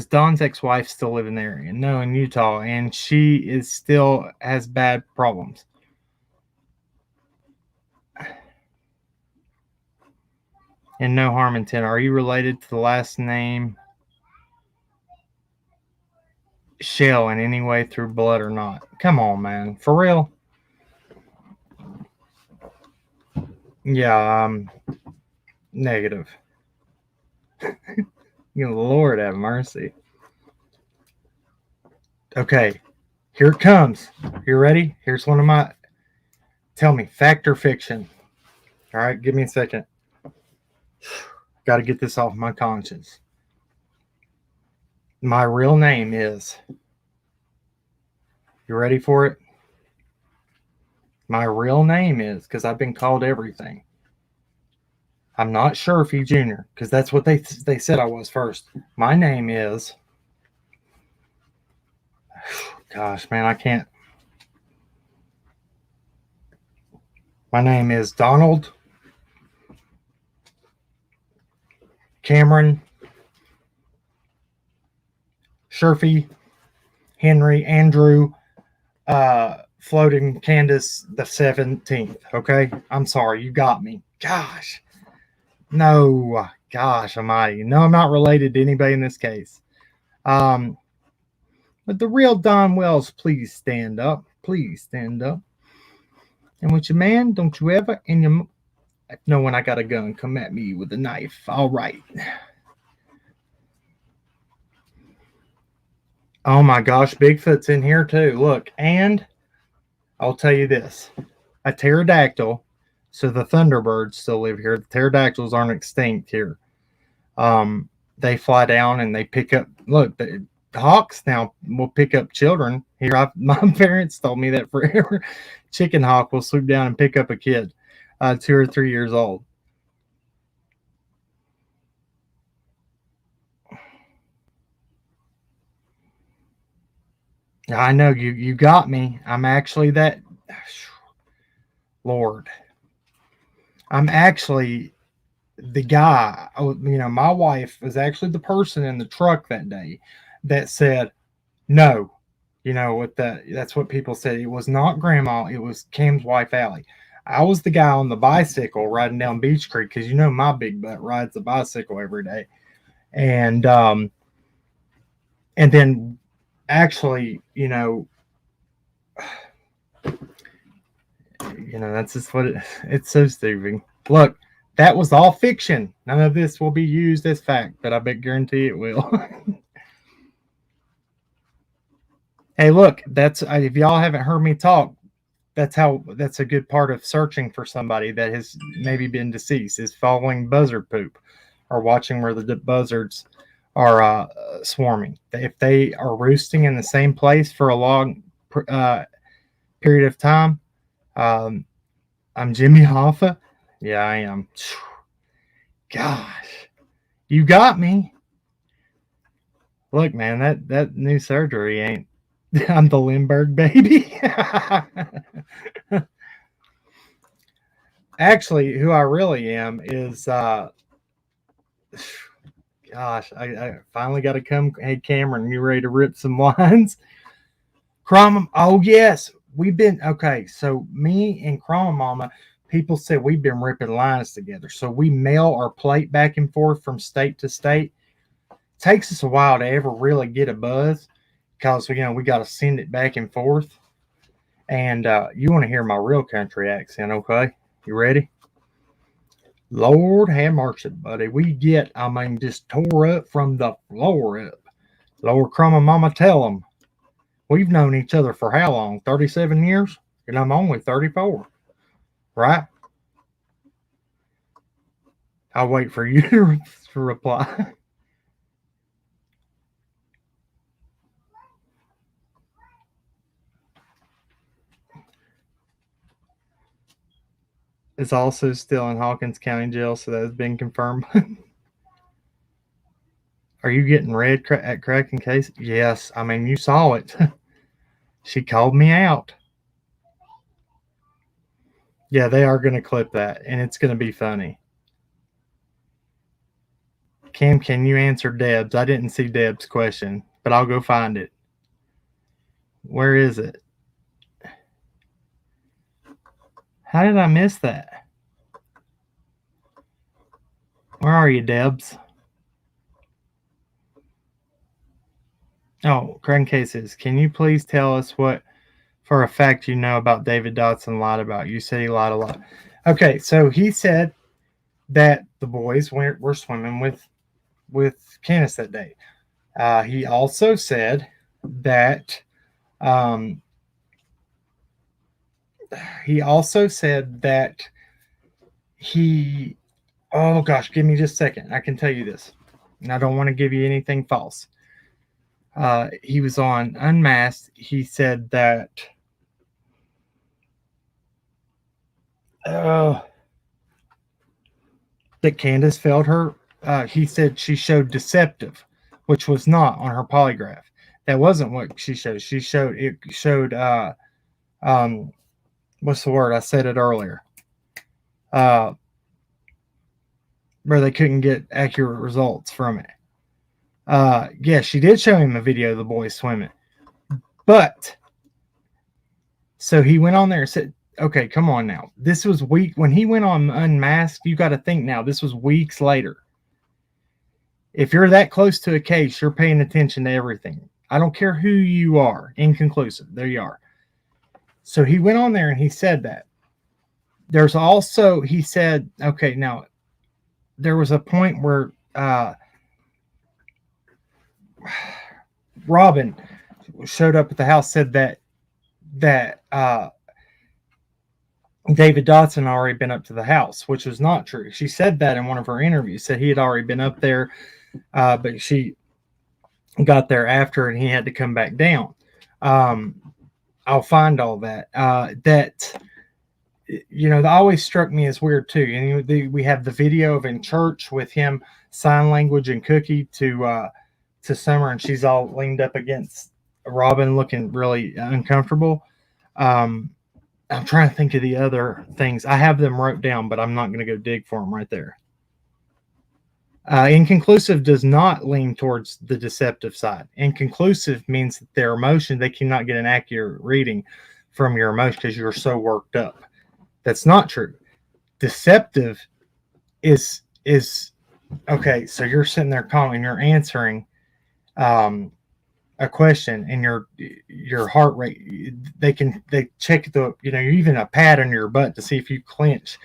Don's ex-wife still live in the area? No, in Utah, and she is still has bad problems. And no harm intent. Are you related to the last name Shell in any way through blood or not? Come on, man. For real? Yeah, negative. Lord have mercy. Okay, here it comes. You ready? Here's one of my. Tell me, fact or fiction? All right, give me a second. Got to get this off my conscience. My real name is. You ready for it? My real name is, because I've been called everything. I'm not Sherfy Jr., because that's what they said I was first. My name is. Gosh, man, I can't. My name is Donald Cameron Sherfy Henry Andrew Floating Candace the 17th. Okay, I'm sorry, you got me. Gosh, no, gosh almighty. No, I'm not related to anybody in this case. But the real Don Wells, please stand up. Please stand up. And with your man, don't you ever in your know when I got a gun, come at me with a knife. All right. Oh my gosh, Bigfoot's in here too. Look, and I'll tell you this. A pterodactyl, so the thunderbirds still live here. The pterodactyls aren't extinct here. They fly down and they pick up. Look, the hawks now will pick up children. Here, my parents told me that forever. Chicken hawk will swoop down and pick up a kid, 2 or 3 years old. I know you got me. I'm actually that. Lord, I'm actually the guy. My wife was actually the person in the truck that day that said no. That's what people said. It was not grandma, it was Cam's wife, Allie. I was the guy on the bicycle riding down Beach Creek because my big butt rides the bicycle every day. And then actually, that's just what it's so stupid. Look, that was all fiction. None of this will be used as fact, but I bet guarantee it will. Hey, look, that's if y'all haven't heard me talk, that's a good part of searching for somebody that has maybe been deceased is following buzzard poop or watching where the buzzards are swarming. If they are roosting in the same place for a long period of time, I'm Jimmy Hoffa. Yeah, I am. Gosh, you got me. Look, man, that new surgery ain't. I'm the Lindbergh baby. Actually, who I really am is, gosh, I finally got to come. Hey, Cameron, you ready to rip some lines? Crom, oh yes, we've been okay. So me and Crom Mama, people said we've been ripping lines together. So we mail our plate back and forth from state to state. Takes us a while to ever really get a buzz because we got to send it back and forth. And you want to hear my real country accent, okay? You ready? Lord have mercy, buddy. I mean, just tore up from the floor up. Lord Crumb and Mama, tell them. We've known each other for how long? 37 years? And I'm only 34, right? I'll wait for you to reply. It's also still in Hawkins County Jail, so that has been confirmed. Are you getting red at cracking case? Yes. I mean, you saw it. She called me out. Yeah, they are going to clip that, and it's going to be funny. Cam, can you answer Deb's? I didn't see Deb's question, but I'll go find it. Where is it? How did I miss that? Where are you, Debs? Oh, Craig Cases, can you please tell us what for a fact you know about David Dotson lied about? You said he lied a lot. Okay, so he said that the boys were swimming with Candace that day. He also said that um, he oh gosh, give me just a second. I can tell you this, and I don't want to give you anything false. He was on Unmasked. He said that that Candace failed her. He said she showed deceptive, which was not on her polygraph. That wasn't what she showed. She showed what's the word? I said it earlier. Uh, where they couldn't get accurate results from it. Yeah, she did show him a video of the boys swimming. But so he went on there and said, okay, come on now. This was when he went on Unmasked, you got to think now, this was weeks later. If you're that close to a case, you're paying attention to everything. I don't care who you are. Inconclusive. There you are. So he went on there and he said that. There's also, he said, okay, now there was a point where Robin showed up at the house, said that David Dotson already been up to the house, which was not true. She said that in one of her interviews, said he had already been up there, but she got there after and he had to come back down. I'll find all that. That always struck me as weird too. And we have the video of in church with him sign language and Cookie to Summer, and she's all leaned up against Robin, looking really uncomfortable. I'm trying to think of the other things. I have them wrote down, but I'm not going to go dig for them right there. Inconclusive does not lean towards the deceptive side. Inconclusive means that their emotion, they cannot get an accurate reading from your emotion because you're so worked up. That's not true. Deceptive is okay. So you're sitting there calling, you're answering a question, and your heart rate. They check even a pad on your butt to see if you clench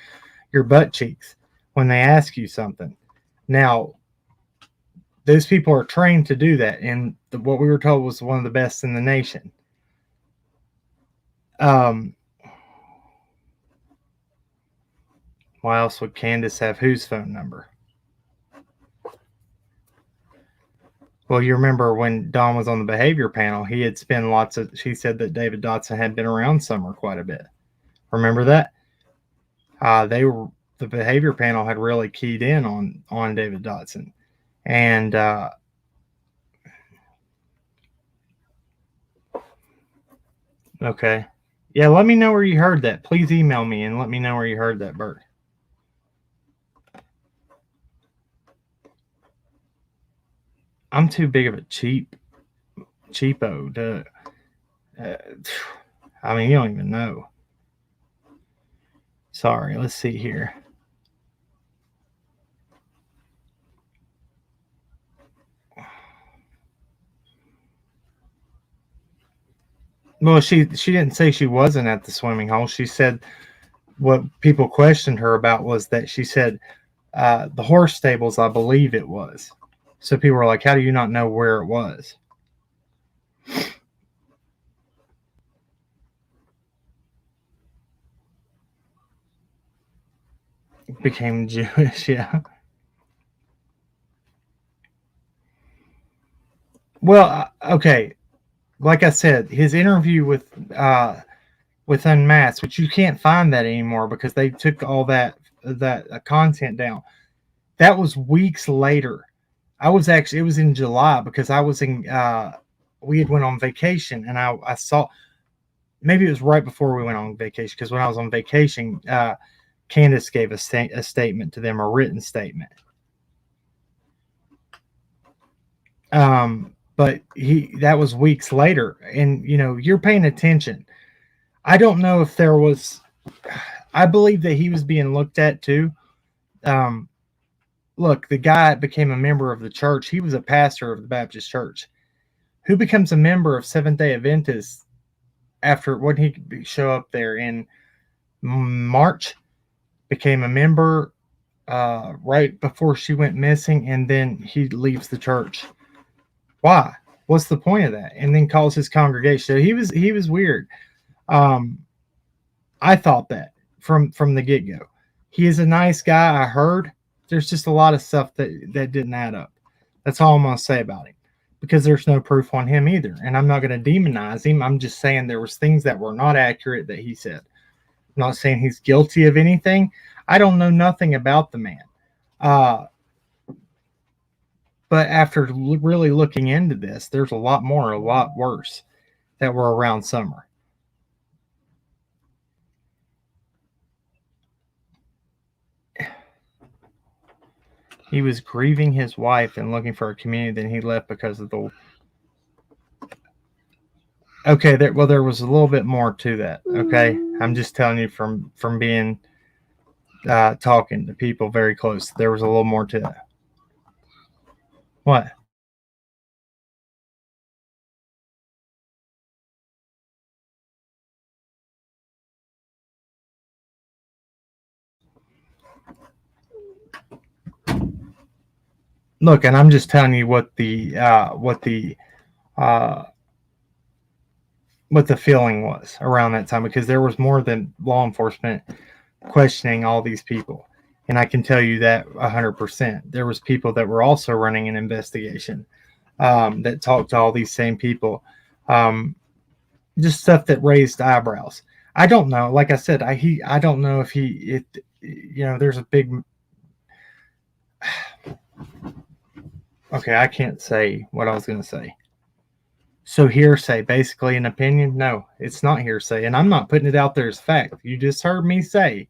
your butt cheeks when they ask you something. Now, those people are trained to do that, and what we were told was one of the best in the nation. Why else would Candace have whose phone number? Well, you remember when Don was on the behavior panel, she said that David Dotson had been around Summer quite a bit. Remember that? The behavior panel had really keyed in on David Dotson. And Okay. Yeah, let me know where you heard that. Please email me and let me know where you heard that, Bert. I'm too big of a cheapo to. Uh, I mean, you don't even know. Sorry. Let's see here. Well, she didn't say she wasn't at the swimming hole. She said what people questioned her about was that she said the horse stables, I believe it was. So people were like, "How do you not know where it was?" Became Jewish, yeah. Well, okay. Like I said, his interview with Unmasked, which you can't find that anymore because they took all that content down. That was weeks later. I was actually, it was in July because I was in we had went on vacation and I saw, maybe it was right before we went on vacation because when I was on vacation, Candace gave a statement to them, a written statement. But that was weeks later, and you're paying attention. I don't know if there was. I believe that he was being looked at too. Um, Look, the guy became a member of the church. He was a pastor of the Baptist church. Who becomes a member of Seventh Day Adventists after when he show up there in March? Became a member right before she went missing, and then he leaves the church. Why? What's the point of that? And then calls his congregation. So he was weird. Um, I thought that from the get go. He is a nice guy. I heard there's just a lot of stuff that didn't add up. That's all I'm gonna say about him because there's no proof on him either. And I'm not gonna demonize him. I'm just saying there was things that were not accurate that he said. I'm not saying he's guilty of anything. I don't know nothing about the man. Uh, but after really looking into this, there's a lot more, a lot worse that were around Summer. He was grieving his wife and looking for a community. Then he left because of the. Okay, there was a little bit more to that. Okay, I'm just telling you from being talking to people very close. There was a little more to that. What? Look, and I'm just telling you uh, what the feeling was around that time because there was more than law enforcement questioning all these people. And I can tell you that 100%. There was people that were also running an investigation that talked to all these same people. Um, just stuff that raised eyebrows. I don't know. Like I said, I don't know if there's a big. Okay, I can't say what I was going to say. So hearsay, basically an opinion? No, it's not hearsay, and I'm not putting it out there as fact. You just heard me say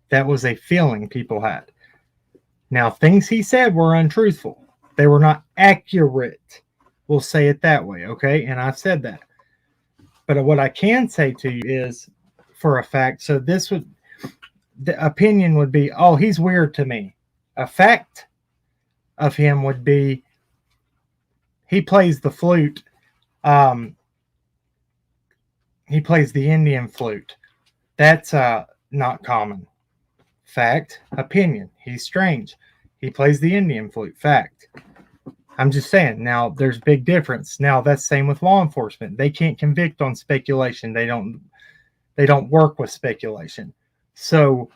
that was a feeling people had. Now, things he said were untruthful. They were not accurate. We'll say it that way, okay? And I've said that. But what I can say to you is for a fact, so the opinion would be, oh, he's weird to me. A fact of him would be he plays the flute. Um, he plays the Indian flute. That's not common. Fact, opinion. He's strange. He plays the Indian flute. Fact. I'm just saying. Now, there's big difference. Now, that's same with law enforcement. They can't convict on speculation. They don't work with speculation. So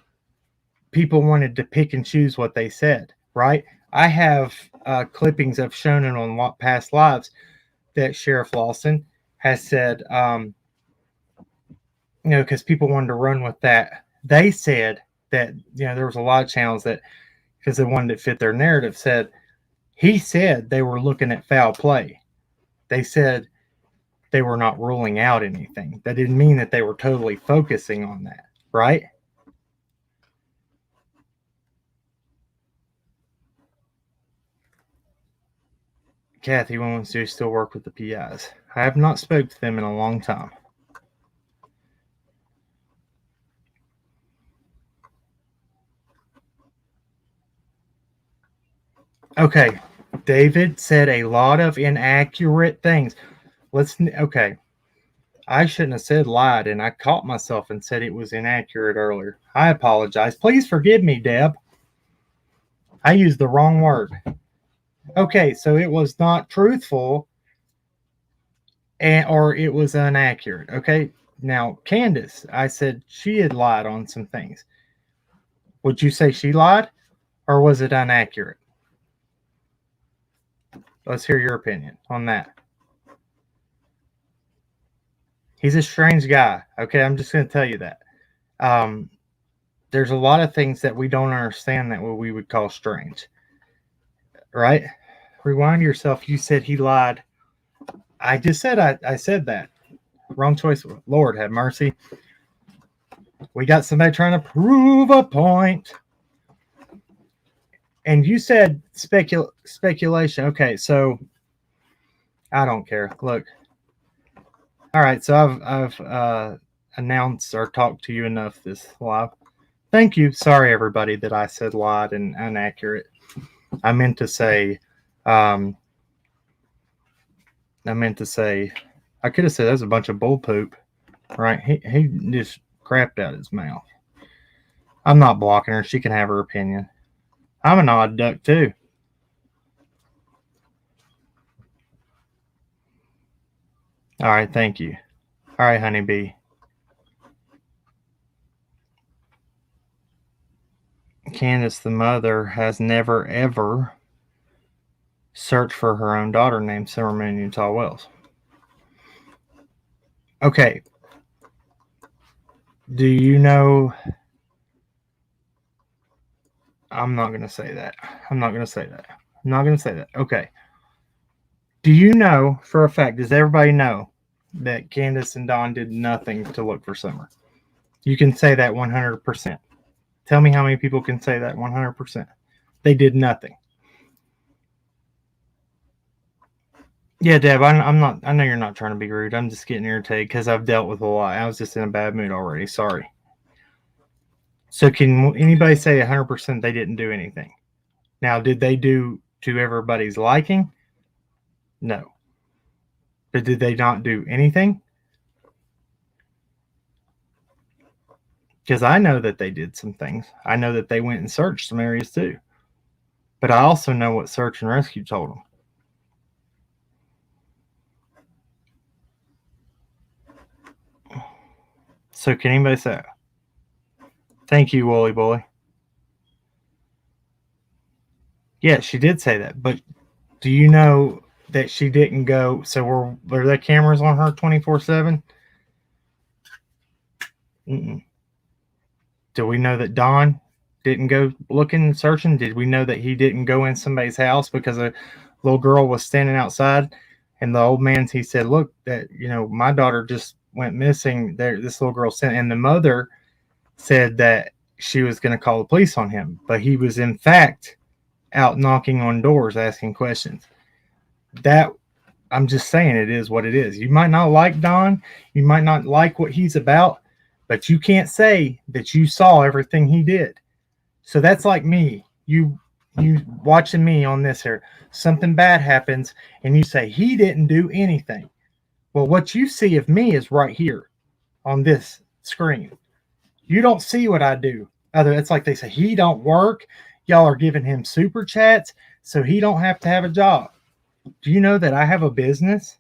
people wanted to pick and choose what they said, right? I have clippings I've shown it on past lives that Sheriff Lawson has said, because people wanted to run with that. They said that, there was a lot of channels that, because they wanted to fit their narrative, said, he said they were looking at foul play. They said they were not ruling out anything. That didn't mean that they were totally focusing on that, right? Kathy wants to still work with the PIs. I have not spoke to them in a long time. Okay, David said a lot of inaccurate things. Okay. I shouldn't have said lied, and I caught myself and said it was inaccurate earlier. I apologize. Please forgive me, Deb. I used the wrong word. Okay, so it was not truthful, or it was inaccurate. Okay, now Candace, I said she had lied on some things. Would you say she lied, or was it inaccurate? Let's hear your opinion on that. He's a strange guy. Okay, I'm just going to tell you that. There's a lot of things that we don't understand that we would call strange. Right? Rewind yourself. You said he lied. I just said I said that. Wrong choice. Lord have mercy. We got somebody trying to prove a point. And you said speculation. Okay, so I don't care. Look. All right, so I've announced or talked to you enough this live. Thank you. Sorry, everybody, that I said lied and inaccurate. I meant to say, I could have said that's a bunch of bull poop, right? He just crapped out his mouth. I'm not blocking her. She can have her opinion. I'm an odd duck, too. All right, thank you. All right, honeybee. Candace, the mother, has never, ever searched for her own daughter named Summer Moon Utah Wells. Okay. Do you know... I'm not going to say that. Okay. Do you know for a fact, does everybody know that Candace and Dawn did nothing to look for Summer? You can say that 100%. Tell me how many people can say that 100%. They did nothing. Yeah, Deb, I'm not. I know you're not trying to be rude. I'm just getting irritated because I've dealt with a lot. I was just in a bad mood already. Sorry. So can anybody say 100% they didn't do anything? Now, did they do to everybody's liking? No. But did they not do anything? Because I know that they did some things. I know that they went and searched some areas too. But I also know what search and rescue told them. So can anybody say it? Thank you, Wooly Boy. Yeah, she did say that. But do you know that she didn't go? So were there cameras on her 24/7? Do we know that Don didn't go looking and searching? Did we know that he didn't go in somebody's house because a little girl was standing outside? And the old man, he said, look, that, my daughter just went missing. This little girl sent, and the mother said that she was going to call the police on him. But he was, in fact, out knocking on doors, asking questions. That, I'm just saying, it is what it is. You might not like Don. You might not like what he's about. But you can't say that you saw everything he did. So that's like me. You watching me on this here. Something bad happens, and you say, he didn't do anything. Well, what you see of me is right here on this screen. You don't see what I do. It's like they say, he don't work. Y'all are giving him super chats, so he don't have to have a job. Do you know that I have a business?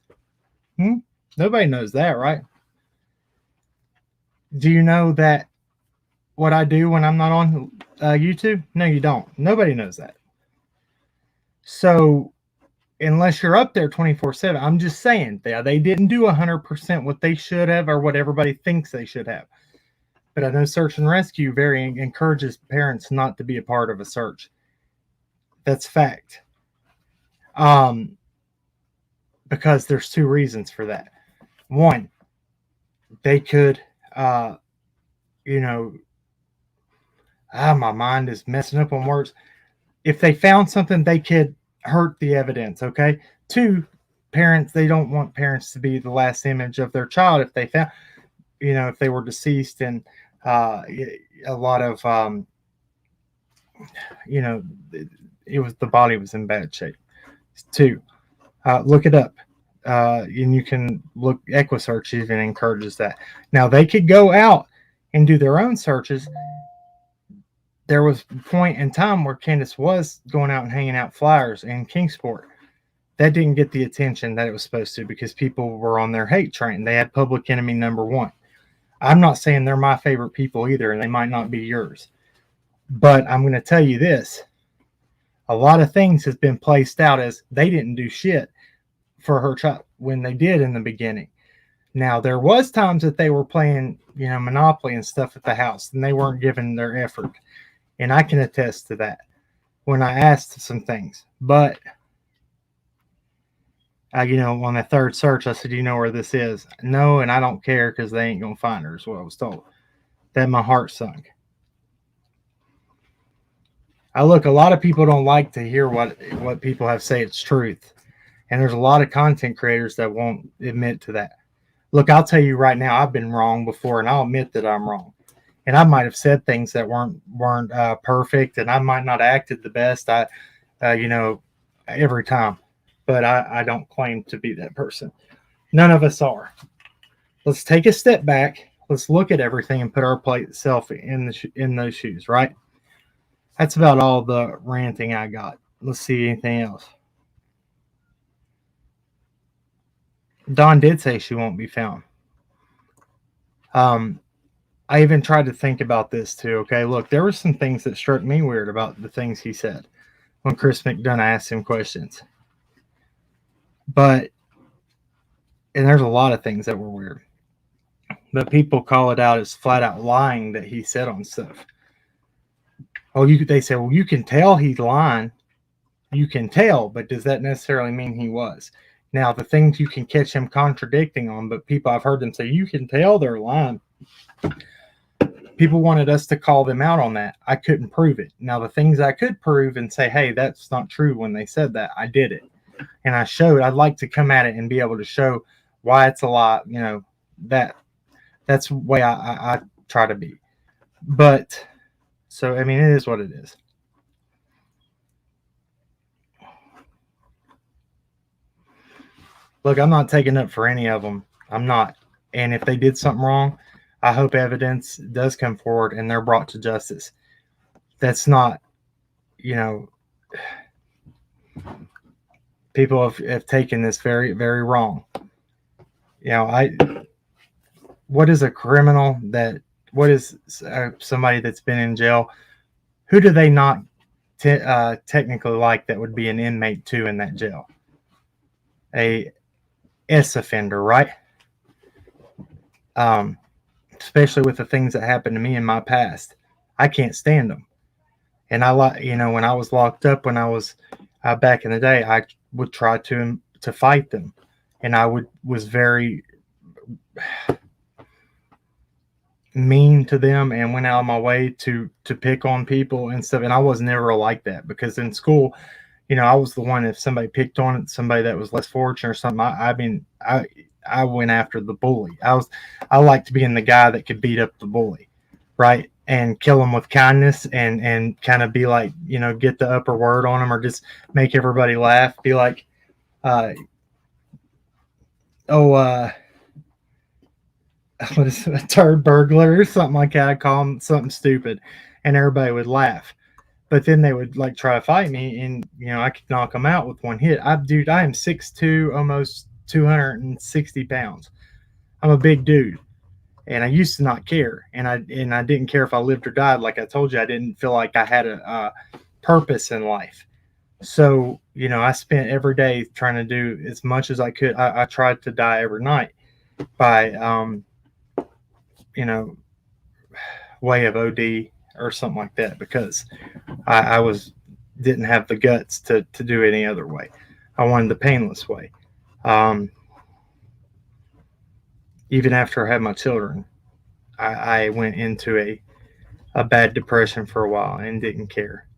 Nobody knows that, right? Do you know that what I do when I'm not on YouTube? No, you don't. Nobody knows that. So unless you're up there 24/7, I'm just saying they didn't do 100% what they should have or what everybody thinks they should have. But I know search and rescue very encourages parents not to be a part of a search. That's fact. Because there's two reasons for that. One, they could, you know, my mind is messing up on words. If they found something, they could hurt the evidence. Okay. Two, parents, they don't want parents to be the last image of their child. If they found, if they were deceased and a lot of, you know, it was the body was in bad shape. Two, look it up. And you can look, EquiSearch even encourages that. Now they could go out and do their own searches. There was a point in time where Candace was going out and hanging out flyers in Kingsport. That didn't get the attention that it was supposed to because people were on their hate train. They had public enemy number one. I'm not saying they're my favorite people either, and they might not be yours. But I'm going to tell you this. A lot of things has been placed out as they didn't do shit for her child when they did in the beginning. Now, there was times that they were playing, Monopoly and stuff at the house, and they weren't giving their effort. And I can attest to that when I asked some things. But, on the third search, I said, "Do you know where this is?" "No, and I don't care because they ain't going to find her," is what I was told. That my heart sunk. A lot of people don't like to hear what people have say it's truth. And there's a lot of content creators that won't admit to that. Look, I'll tell you right now, I've been wrong before, and I'll admit that I'm wrong. And I might have said things that weren't perfect, and I might not have acted the best. Every time, but I don't claim to be that person. None of us are. Let's take a step back. Let's look at everything and put our self in those shoes, right? That's about all the ranting I got. Let's see anything else. Dawn did say she won't be found. I even tried to think about this too. Okay, look, there were some things that struck me weird about the things he said when Chris McDonough asked him questions. And there's a lot of things that were weird. But people call it out as flat out lying that he said on stuff. They say, well, you can tell he's lying. You can tell, but does that necessarily mean he was? Now, the things you can catch him contradicting on, but people, I've heard them say, you can tell they're lying. People wanted us to call them out on that. I couldn't prove it. Now, the things I could prove and say, hey, that's not true when they said that, I did it. And I showed, I'd like to come at it and be able to show why it's a lie. That's the way I try to be. But, so, I mean, it is what it is. Look, I'm not taking up for any of them. I'm not. And if they did something wrong, I hope evidence does come forward and they're brought to justice. That's not, people have taken this very, very wrong. What is a criminal what is somebody that's been in jail? Who do they not technically like that would be an inmate too in that jail? A S offender, right? Especially with the things that happened to me in my past. I can't stand them. And when I was locked up, when I was back in the day, I would try to fight them. And I was very mean to them and went out of my way to pick on people and stuff. And I was never like that because in school, I was the one, if somebody picked on somebody that was less fortunate or something, I went after the bully. I liked being the guy that could beat up the bully, right? And kill them with kindness and kind of be like, get the upper word on them or just make everybody laugh. Be like, what is it, a turd burglar or something like that. I call them something stupid and everybody would laugh. But then they would like try to fight me and, I could knock them out with one hit. I am 6'2", almost 260 pounds. I'm a big dude. And I used to not care, and I didn't care if I lived or died. Like I told you, I didn't feel like I had a purpose in life. So I spent every day trying to do as much as I could. I tried to die every night by way of OD or something like that because I didn't have the guts to do it any other way. I wanted the painless way. even after I had my children, I went into a bad depression for a while and didn't care.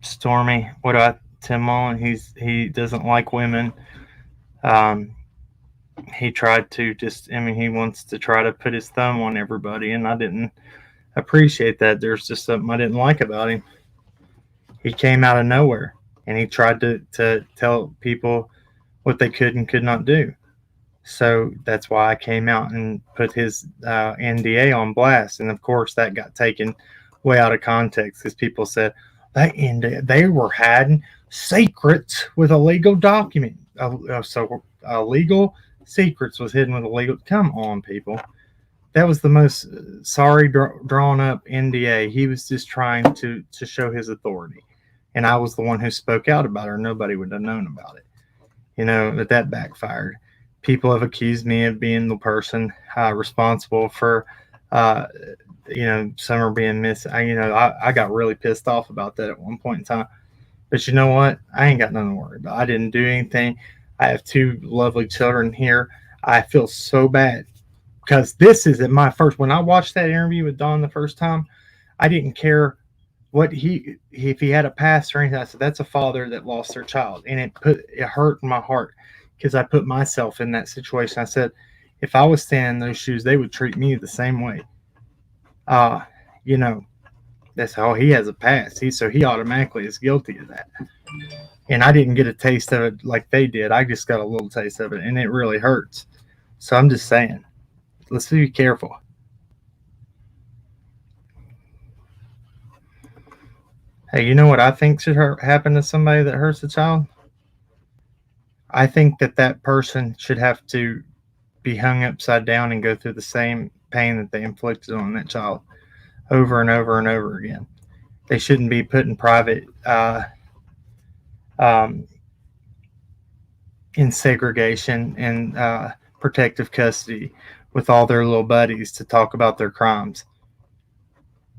Stormy, what about Tim Mullen? He doesn't like women. Um, he tried to just, I mean, he wants to try to put his thumb on everybody, and I didn't appreciate that. There's just something I didn't like about him. He came out of nowhere, and he tried to tell people what they could and could not do. So that's why I came out and put his NDA on blast. And of course, that got taken way out of context because people said that NDA, they were hiding secrets with a legal document. So illegal secrets was hidden with a legal. Come on, people. That was the most sorry drawn up NDA. He was just trying to show his authority, and I was the one who spoke out about it, or nobody would have known about it. You know, that backfired. People have accused me of being the person responsible for, Summer being missing. I got really pissed off about that at one point in time. But you know what? I ain't got nothing to worry about. I didn't do anything. I have two lovely children here. I feel so bad because this isn't my first. When I watched that interview with Don the first time, I didn't care what if he had a past or anything. I said that's a father that lost their child, and it hurt my heart because I put myself in that situation. I said if I was standing in those shoes, they would treat me the same way. You know, that's how he has a past. He automatically is guilty of that. And I didn't get a taste of it like they did. I just got a little taste of it, and it really hurts. So I'm just saying, let's be careful. Hey, you know what I think should happen to somebody that hurts a child? I think that person should have to be hung upside down and go through the same pain that they inflicted on that child over and over and over again. They shouldn't be put in private in segregation and protective custody with all their little buddies to talk about their crimes.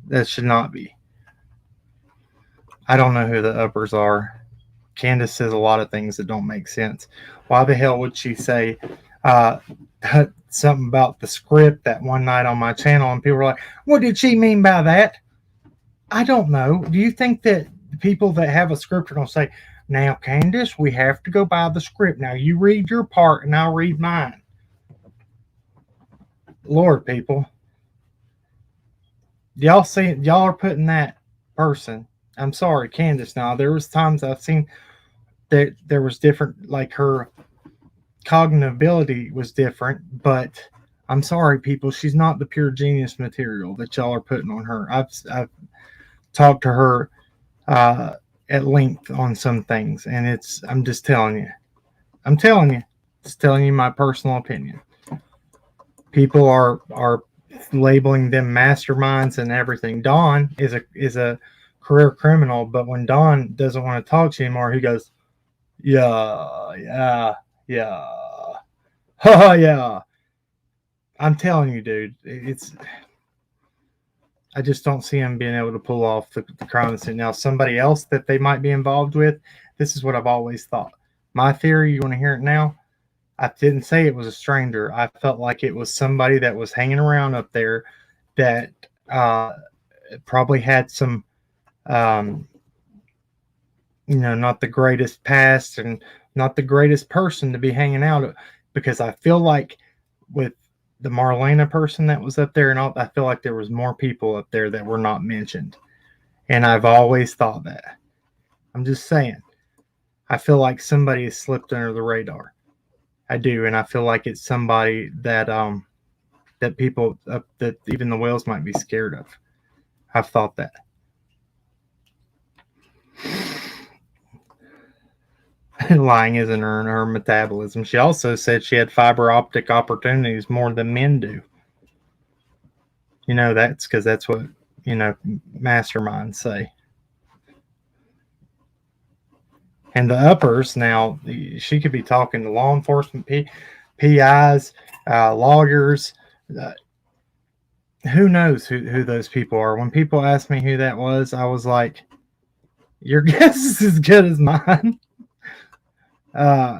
That should not be. I don't know who the uppers are. Candace says a lot of things that don't make sense. Why the hell would she say something about the script that one night on my channel, and people were like, what did she mean by that? I don't know. Do you think that people that have a script are going to say, now, Candace, we have to go by the script. Now, you read your part, and I'll read mine. Lord, people. Y'all are putting that person. I'm sorry, Candace. Now, there was times I've seen that there was different, like her cognitive ability was different, but I'm sorry, people. She's not the pure genius material that y'all are putting on her. I've talked to her at length on some things, and I'm just telling you, just telling you my personal opinion. People are labeling them masterminds and everything. Don is a career criminal, but when Don doesn't want to talk to you anymore, he goes, yeah, oh yeah. I'm telling you, dude, I just don't see him being able to pull off the crime scene. Now, somebody else that they might be involved with, this is what I've always thought. My theory, you want to hear it now? I didn't say it was a stranger. I felt like it was somebody that was hanging around up there that probably had some, not the greatest past and not the greatest person to be hanging out, because I feel like with the Marlena person that was up there and all, I feel like there was more people up there that were not mentioned. And I've always thought that. I'm just saying. I feel like somebody has slipped under the radar. I do, and I feel like it's somebody that that people that even the whales might be scared of. I've thought that. Lying isn't her metabolism. She also said she had fiber optic opportunities more than men do. That's because that's what masterminds say. And the uppers, now, she could be talking to law enforcement, PIs, lawyers, who knows who those people are? When people asked me who that was, I was like, your guess is as good as mine. Uh,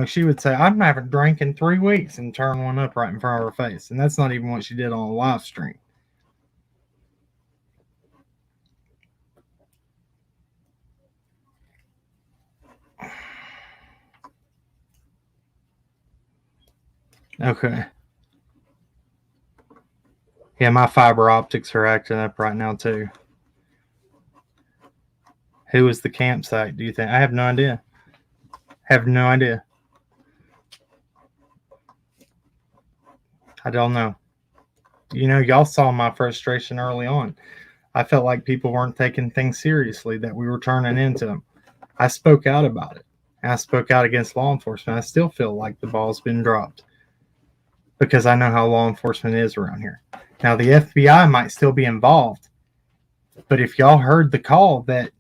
she would say, "I'm haven't drank in 3 weeks," and turn one up right in front of her face, and that's not even what she did on a live stream. Okay. Yeah, my fiber optics are acting up right now too. Who is the campsite? Do you think? I have no idea. Have no idea. I don't know. Y'all saw my frustration early on. I felt like people weren't taking things seriously, that we were turning into them. I spoke out about it. I spoke out against law enforcement. I still feel like the ball's been dropped because I know how law enforcement is around here. Now, the FBI might still be involved, but if y'all heard the call that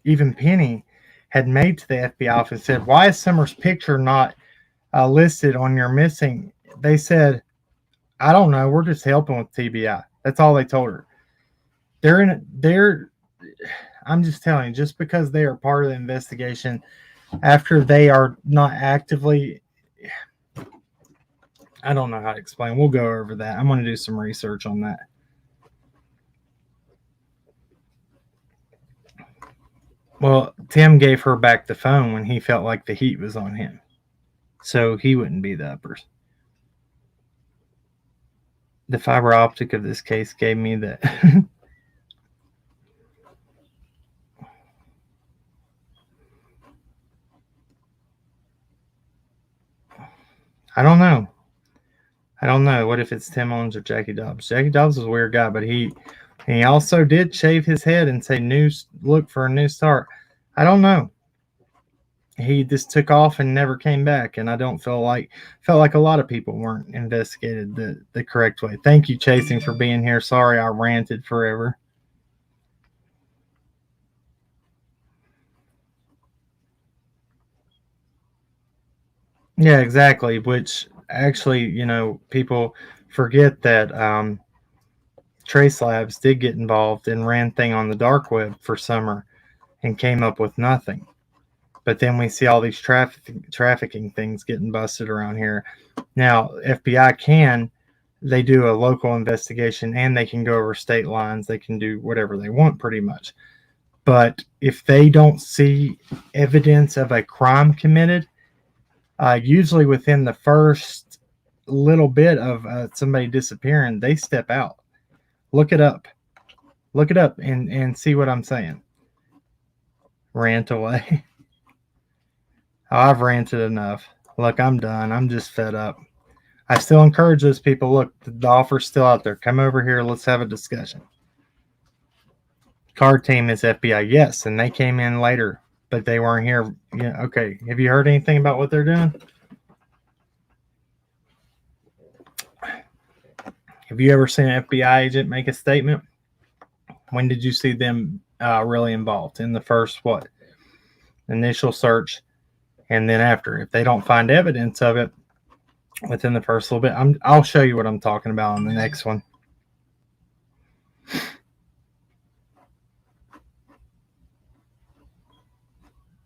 even Penny had made to the FBI office, said, "Why is Summer's picture not listed on your missing?" They said, "I don't know. We're just helping with TBI." That's all they told her. I'm just telling you, just because they are part of the investigation, after they are not actively, I don't know how to explain. We'll go over that. I'm going to do some research on that. Well, Tim gave her back the phone when he felt like the heat was on him, so he wouldn't be the uppers. The fiber optic of this case gave me that. I don't know. I don't know. What if it's Tim Owens or Jackie Dobbs? Jackie Dobbs is a weird guy, but he also did shave his head and say look for a new start. I don't know. He just took off and never came back, and I don't felt like a lot of people weren't investigated the correct way. Thank you, Chasing, for being here. Sorry I ranted forever. Yeah, exactly. Which actually, people forget that Trace Labs did get involved and ran thing on the dark web for Summer and came up with nothing. But then we see all these trafficking things getting busted around here. Now, FBI they do a local investigation and they can go over state lines. They can do whatever they want pretty much. But if they don't see evidence of a crime committed, usually within the first little bit of somebody disappearing, they step out. Look it up. Look it up and see what I'm saying. Rant away. Oh, I've ranted enough. Look, I'm done. I'm just fed up. I still encourage those people. Look, the offer's still out there. Come over here. Let's have a discussion. Card team is FBI. Yes, and they came in later, but they weren't here. Yeah, okay. Have you heard anything about what they're doing? Have you ever seen an FBI agent make a statement? When did you see them really involved? In the first, initial search, and then after. If they don't find evidence of it within the first little bit, I'll show you what I'm talking about on the next one.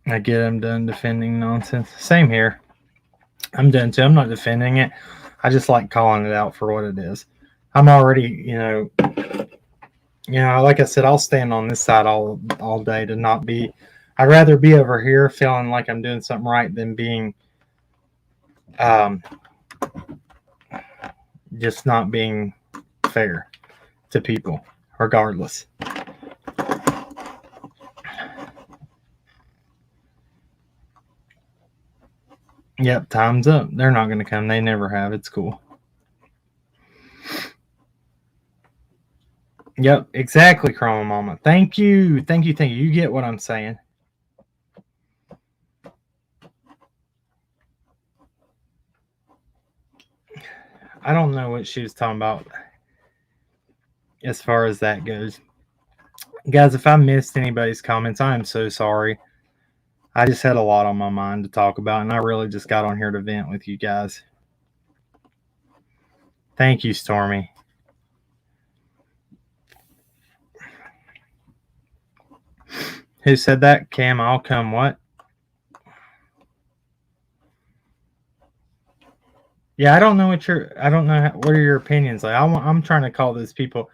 I get I'm done defending nonsense. Same here. I'm done too. I'm not defending it. I just like calling it out for what it is. I'm already, like I said, I'll stand on this side all day to not be. I'd rather be over here feeling like I'm doing something right than being, just not being fair to people, regardless. Yep, time's up. They're not going to come. They never have. It's cool. Yep, exactly, Chroma Mama. Thank you. Thank you. Thank you. You get what I'm saying. I don't know what she was talking about as far as that goes. Guys, if I missed anybody's comments, I am so sorry. I just had a lot on my mind to talk about, and I really just got on here to vent with you guys. Thank you, Stormy. Who said that? Cam, I'll come what? Yeah, I don't know what are your opinions like. I'm trying to call these people.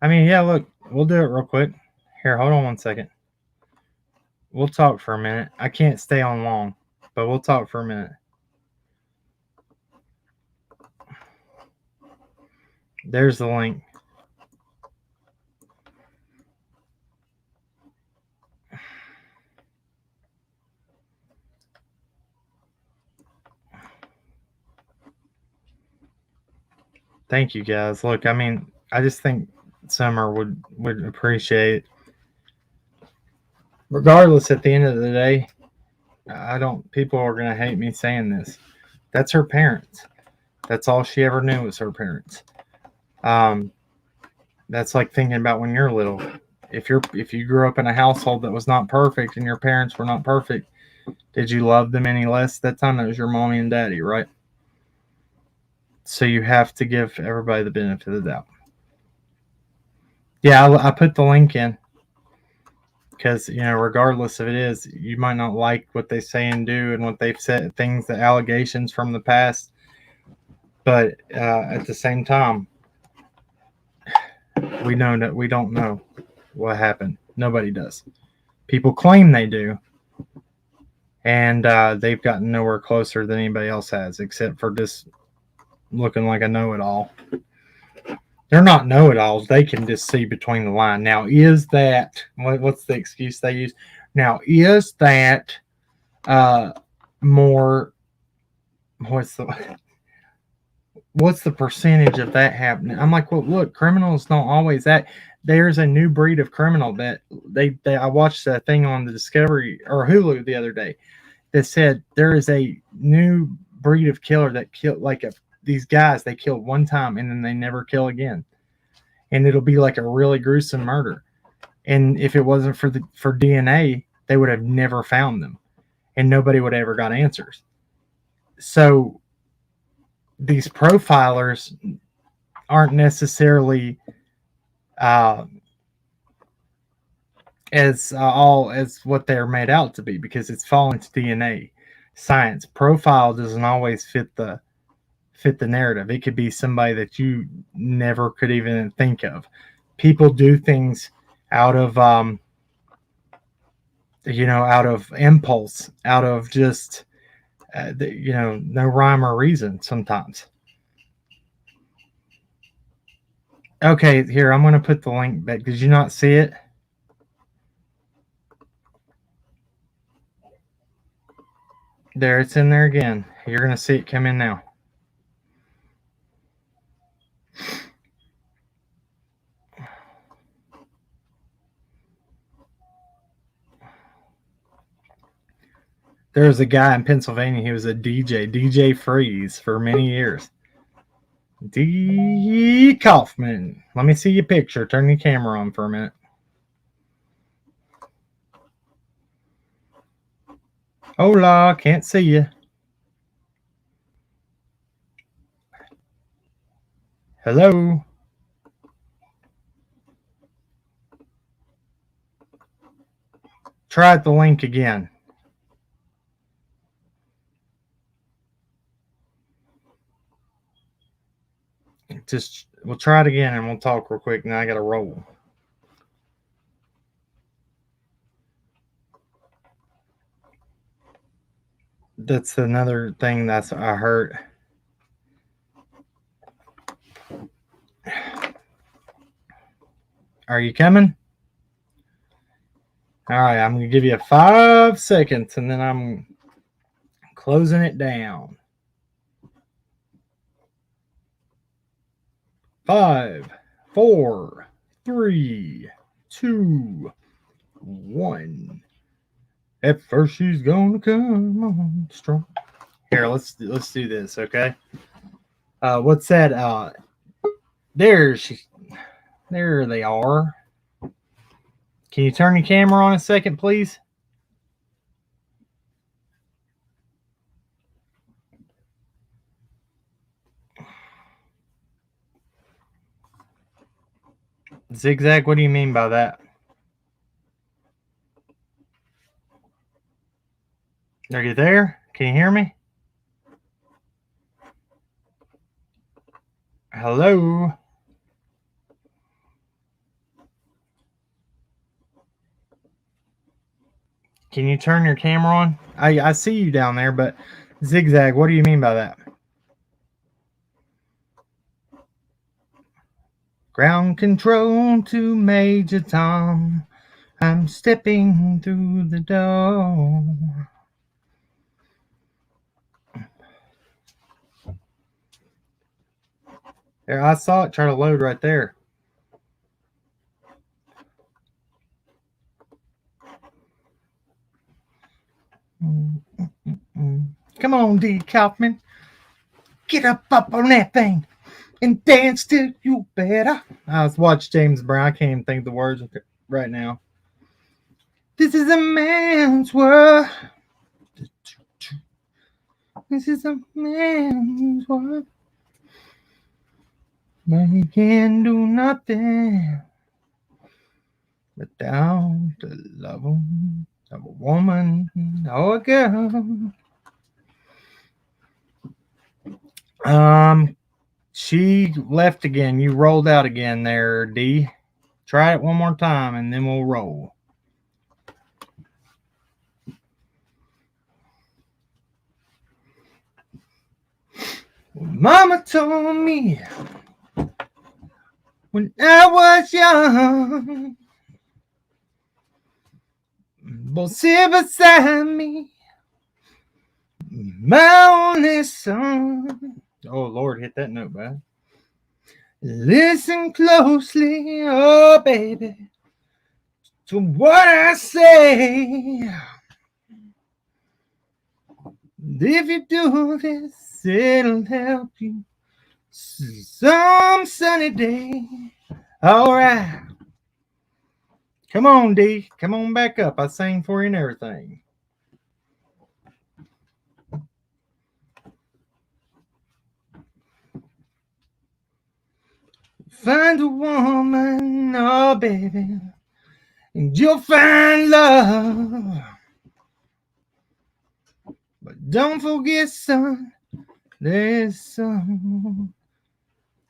I mean, yeah, look, we'll do it real quick. Here, hold on one second. We'll talk for a minute. I can't stay on long, but we'll talk for a minute. There's the link. Thank you guys. Look, I mean, I just think Summer would appreciate it. Regardless, at the end of the day, I don't. People are gonna hate me saying this. That's her parents. That's all she ever knew was her parents. Um, that's like thinking about when you're little. If you grew up in a household that was not perfect and your parents were not perfect, did you love them any less that time? That was your mommy and daddy, right? So you have to give everybody the benefit of the doubt. Yeah, I put the link in because regardless if it is, you might not like what they say and do and what they've said, things, the allegations from the past, but at the same time, we know that we don't know what happened. Nobody does. People claim they do, and they've gotten nowhere closer than anybody else has, except for just looking like a know-it-all. They're not know-it-alls. They can just see between the line. Now, is that what's the excuse they use? Now, is that more? What's the percentage of that happening? I'm like, well, look, criminals don't always act. There's a new breed of criminal that I watched a thing on the Discovery or Hulu the other day that said there is a new breed of killer that kill these guys they kill one time and then they never kill again, and it'll be like a really gruesome murder. And if it wasn't for DNA, they would have never found them, and nobody would have ever got answers. So these profilers aren't necessarily as all as what they're made out to be, because it's falling to DNA. Science profile doesn't always fit the narrative. It could be somebody that you never could even think of. People do things out of out of impulse, out of just no rhyme or reason sometimes. Okay, here, I'm going to put the link back. Did you not see it? There, it's in there again. You're going to see it come in now. There was a guy in Pennsylvania. He was a DJ Freeze, for many years. D. Kaufman. Let me see your picture. Turn your camera on for a minute. Hola, can't see you. Hello. Try the link again. We'll try it again and we'll talk real quick. Now I got to roll. That's another thing that's I heard. Are you coming? All right, I'm going to give you 5 seconds and then I'm closing it down. 5, 4, 3, 2, 1. At first she's gonna come on strong. Here, let's do this, okay? What's that? There they are. Can you turn your camera on a second, please? Zigzag, what do you mean by that? Are you there? Can you hear me? Hello? Can you turn your camera on? I see you down there, but zigzag, what do you mean by that? Ground control to Major Tom. I'm stepping through the door. There, I saw it try to load right there. Come on, D. Kaufman. Get up on that thing and dance till you better. I was watching James Brown. I can't even think the words right now. This is a man's world. This is a man's world. But he can't do nothing without the love of a woman or a girl. She left again. You rolled out again there, D. Try it one more time and then we'll roll. Mama told me when I was young, both sit beside me, my only son. Oh, Lord, hit that note, bud. Listen closely, oh, baby, to what I say. If you do this, it'll help you some sunny day. All right. Come on, D. Come on back up. I sang for you and everything. Find a woman, oh, baby, and you'll find love. But don't forget, son, there's some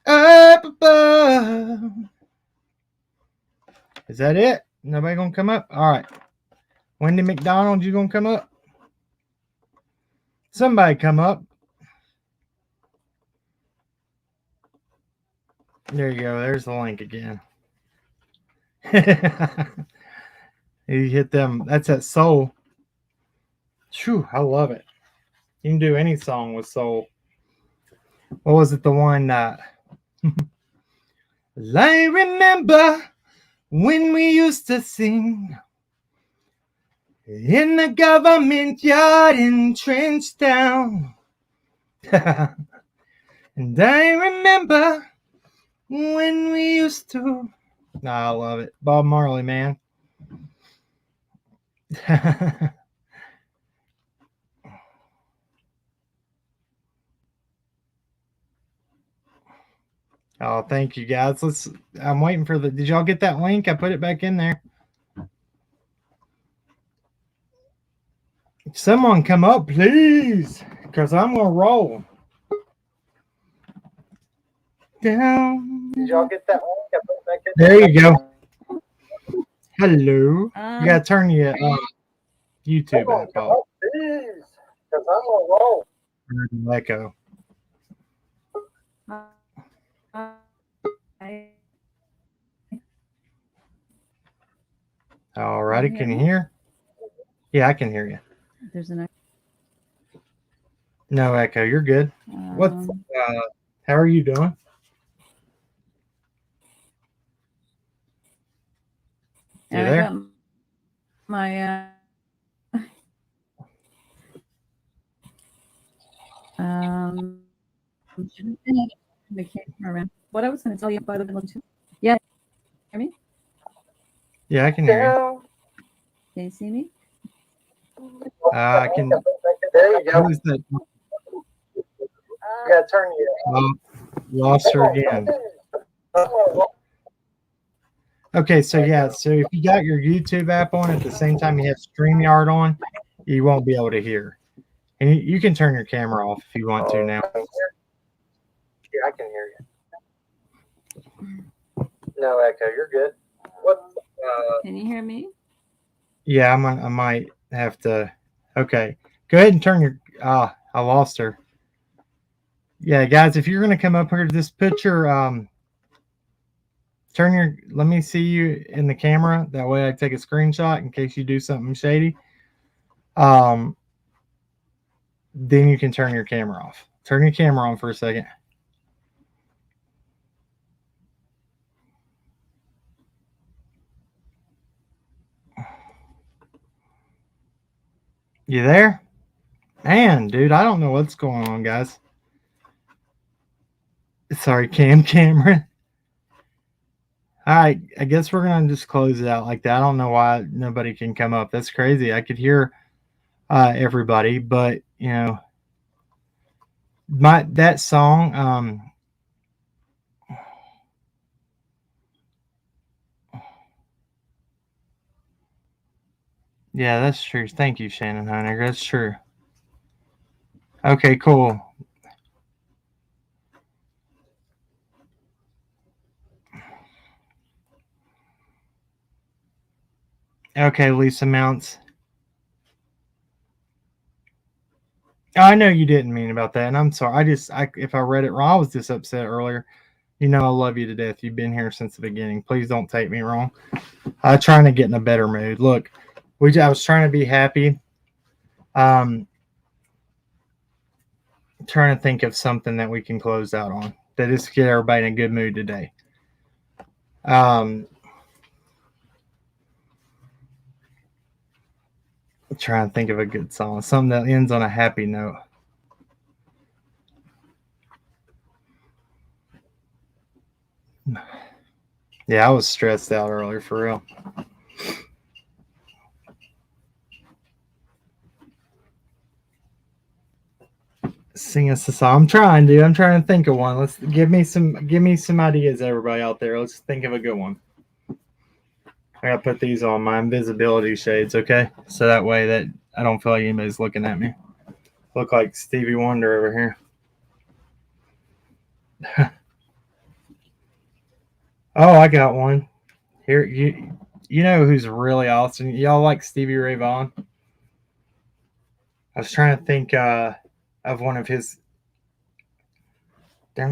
up above. Is that it? Nobody gonna come up? All right. Wendy McDonald, you gonna come up? Somebody come up. There you go. There's the link again. You hit them. That's that soul. Phew, I love it. You can do any song with soul. What was it? The one I remember when we used to sing in the government yard in Trenchtown. And I remember when we used to. Nah, I love it. Bob Marley, man. Oh, thank you guys. I'm waiting for did y'all get that link? I put it back in there. Someone come up, please, because I'm gonna roll. Down. Did y'all get that link? I put it back in there. There you go. Hello. You gotta turn your YouTube app off. Please, because I'm gonna roll. Echo. All righty, can you hear? Yeah, I can hear you. There's an echo. No echo. You're good. What's how are you doing? You there? I got my the camera around. What I was going to tell you about it. Yeah, hear me? Yeah, I can hear you. Can you see me? I can. There you go. Who is that? You gotta turn your. Lost her again. Okay, so yeah, so if you got your YouTube app on at the same time you have StreamYard on, you won't be able to hear. And you can turn your camera off if you want to now. Yeah, I can hear you. No echo. You're good. What? Can you hear me? Yeah, I might have to. Okay, go ahead and turn your. I lost her. Yeah, guys, if you're gonna come up here, just put your turn your. Let me see you in the camera. That way, I take a screenshot in case you do something shady. Then you can turn your camera off. Turn your camera on for a second. You there? Man, dude, I don't know what's going on, guys. Sorry, camera. All right, I guess we're gonna just close it out like that. I don't know why nobody can come up. That's crazy. I could hear everybody, but you know, that song. Yeah, that's true. Thank you, Shannon Hunter. That's true. Okay, cool. Okay, Lisa Mounts. I know you didn't mean about that, and I'm sorry. If I read it wrong, I was just upset earlier. You know, I love you to death. You've been here since the beginning. Please don't take me wrong. I'm trying to get in a better mood. Look, I was trying to be happy. Trying to think of something that we can close out on that just get everybody in a good mood today. I'm trying to think of a good song, something that ends on a happy note. Yeah, I was stressed out earlier for real. Sing us a song. I'm trying to think of one. Let's give me some ideas, everybody out there. Let's think of a good one. I gotta put these on my invisibility shades, okay? So that way that I don't feel like anybody's looking at me. Look like Stevie Wonder over here. Oh, I got one. Here, you know who's really awesome? Y'all like Stevie Ray Vaughan? I was trying to think of one of his. Hold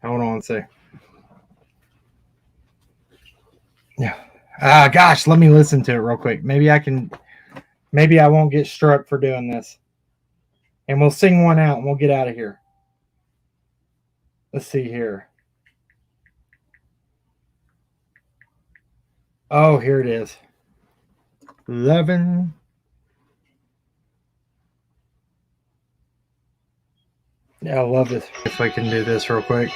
on a sec. Yeah. Gosh, let me listen to it real quick. Maybe I won't get struck for doing this. And we'll sing one out and we'll get out of here. Let's see here. Oh, here it is. 11. Yeah, I love this. If I can do this real quick.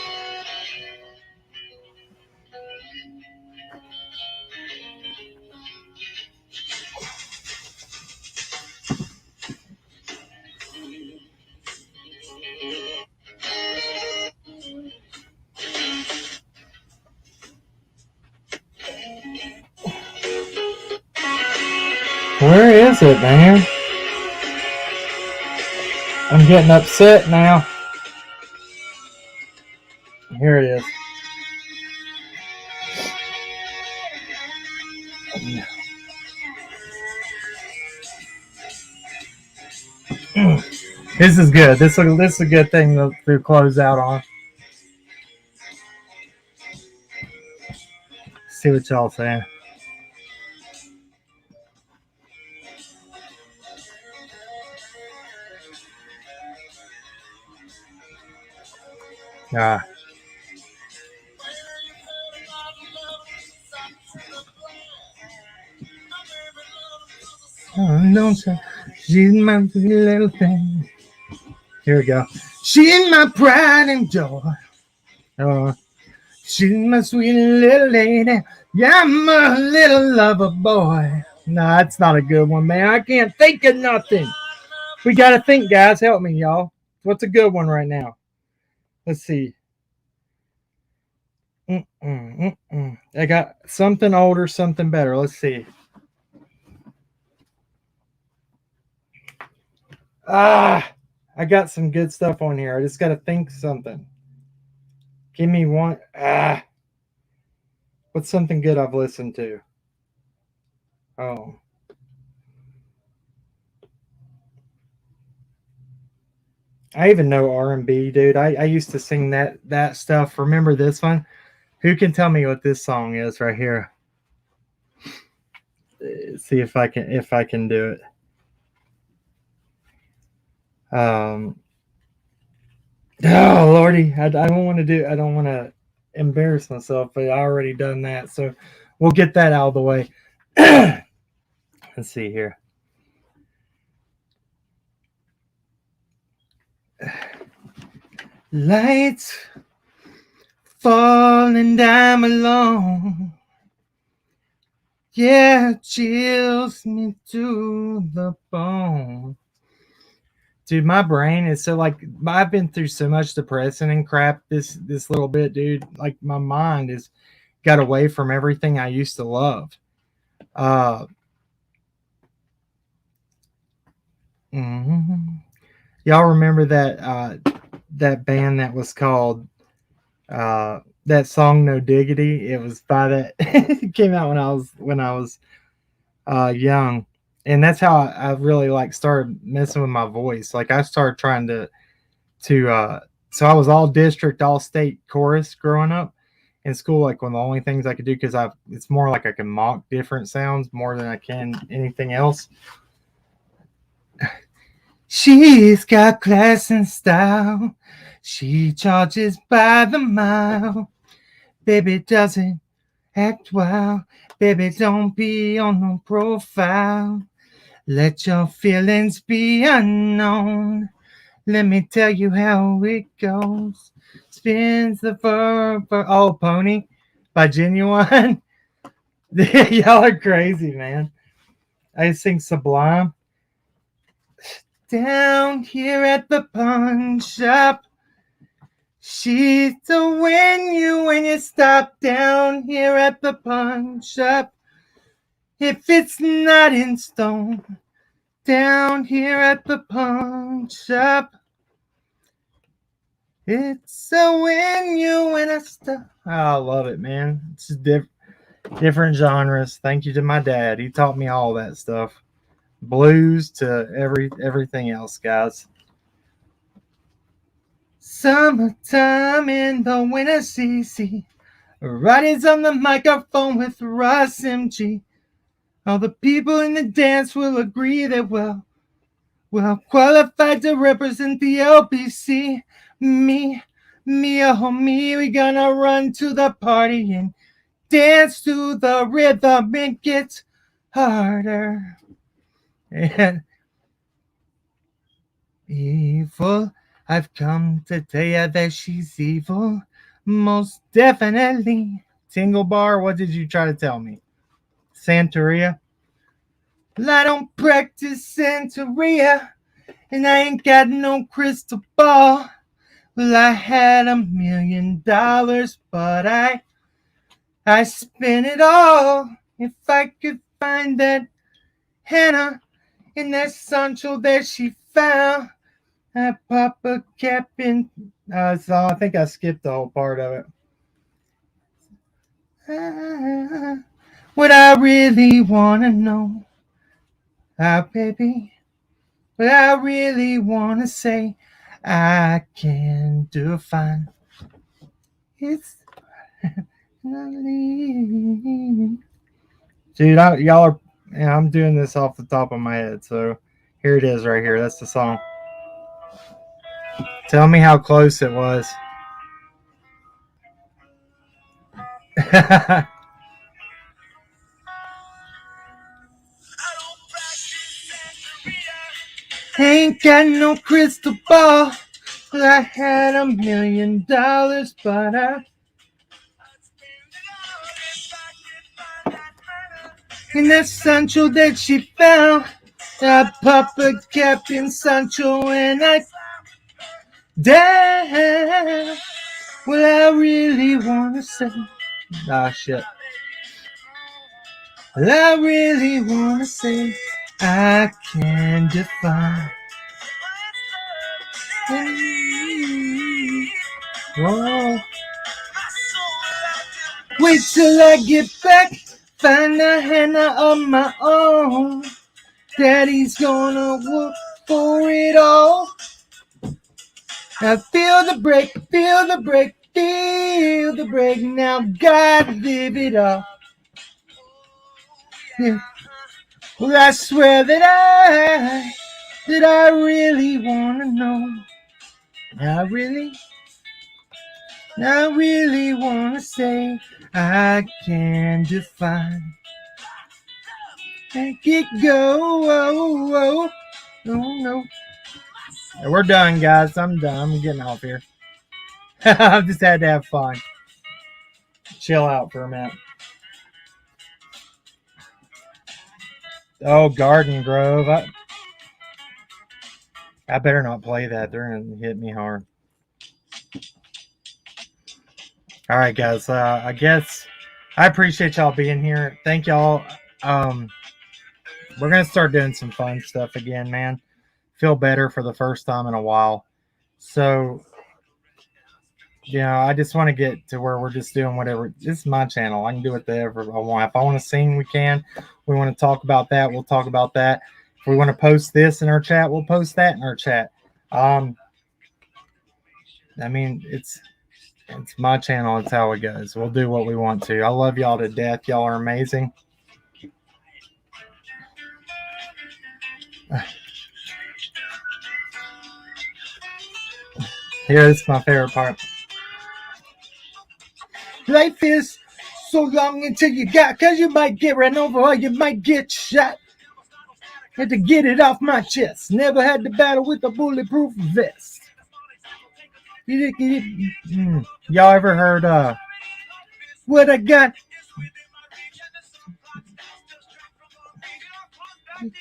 Where is it, man? I'm getting upset now. Here it is. This is good. This is a good thing to close out on. See what y'all saying. Oh, don't say she's my sweet little thing. Here we go. She's my pride and joy. She's my sweet little lady. Yeah, I'm a little lover boy. Nah, that's not a good one, man. I can't think of nothing. We got to think, guys. Help me, y'all. What's a good one right now? Let's see. I got something older, something better. Let's see. I got some good stuff on here. I just got to think something. Give me one. What's something good I've listened to? Oh. I even know R&B, dude. I used to sing that stuff. Remember this one? Who can tell me what this song is right here? See if I can do it. Oh lordy, I don't want to do. I don't want to embarrass myself, but I already done that, so we'll get that out of the way. Let's see here. Lights falling down alone. Yeah, chills me to the bone. Dude, my brain is so like I've been through so much depressing and crap this little bit, dude. Like my mind has got away from everything I used to love. Uh mhm. Y'all remember that band that was called that song No Diggity? It was by that it came out when I was young, and that's how I really like started messing with my voice. Like I started trying to so I was all district, all state chorus growing up in school. Like one of the only things I could do because I it's more like I can mock different sounds more than I can anything else. She's got class and style. She charges by the mile. Baby doesn't act wild. Baby don't be on no profile. Let your feelings be unknown. Let me tell you how it goes. Spins the verb for oh pony by Genuine. Y'all are crazy, man. I sing Sublime. Down here at the pawn shop. She's to win you when you stop down here at the pawn shop. If it's not in stone, down here at the pawn shop. It's a win you when I stop. Oh, I love it, man. It's different genres. Thank you to my dad. He taught me all that stuff. Blues to everything else, guys. Summertime in the winter CC. Riding's on the microphone with Ross MG. All the people in the dance will agree that we're qualified to represent the LBC. Me, oh me, we gonna run to the party and dance to the rhythm. It gets harder. And evil, I've come to tell you that she's evil. Most definitely. Tingle Bar, what did you try to tell me? Santeria? Well, I don't practice Santeria, and I ain't got no crystal ball. Well, I had $1 million, but I spent it all. If I could find that Hannah in that Sancho that she found, I pop a cap in. So I think I skipped the whole part of it. What I really want to know, baby, what I really want to say, I can do fine. It's dude, y'all are. Yeah, I'm doing this off the top of my head, so here it is, right here. That's the song. Tell me how close it was. Ain't got no crystal ball. I had $1 million, but in that Sancho that she found, I pop a cap in Sancho and I damn. What I really wanna say. Shit. What I really wanna say, I can define. Whoa. Wait till I get back, find a Hannah on my own. Daddy's gonna work for it all. I feel the break, feel the break, feel the break. Now gotta live it up. Yeah. Well, I swear that I really wanna know. I really wanna say I can define. Make it go. Oh, oh, oh no. We're done, guys. I'm done. I'm getting off here. I've just had to have fun. Chill out for a minute. Oh, Garden Grove. I better not play that. They're going to hit me hard. All right, guys. I guess I appreciate y'all being here. Thank y'all. We're going to start doing some fun stuff again, man. Feel better for the first time in a while. So, I just want to get to where we're just doing whatever. This is my channel. I can do whatever I want. If I want to sing, we can. If we want to talk about that, we'll talk about that. If we want to post this in our chat, we'll post that in our chat. I mean, it's my channel. It's how it goes. We'll do what we want to. I love y'all to death. Y'all are amazing. Here's my favorite part. Life is so long until you got, cause you might get ran over or you might get shot. Had to get it off my chest. Never had to battle with a bulletproof vest. Y'all ever heard what I got?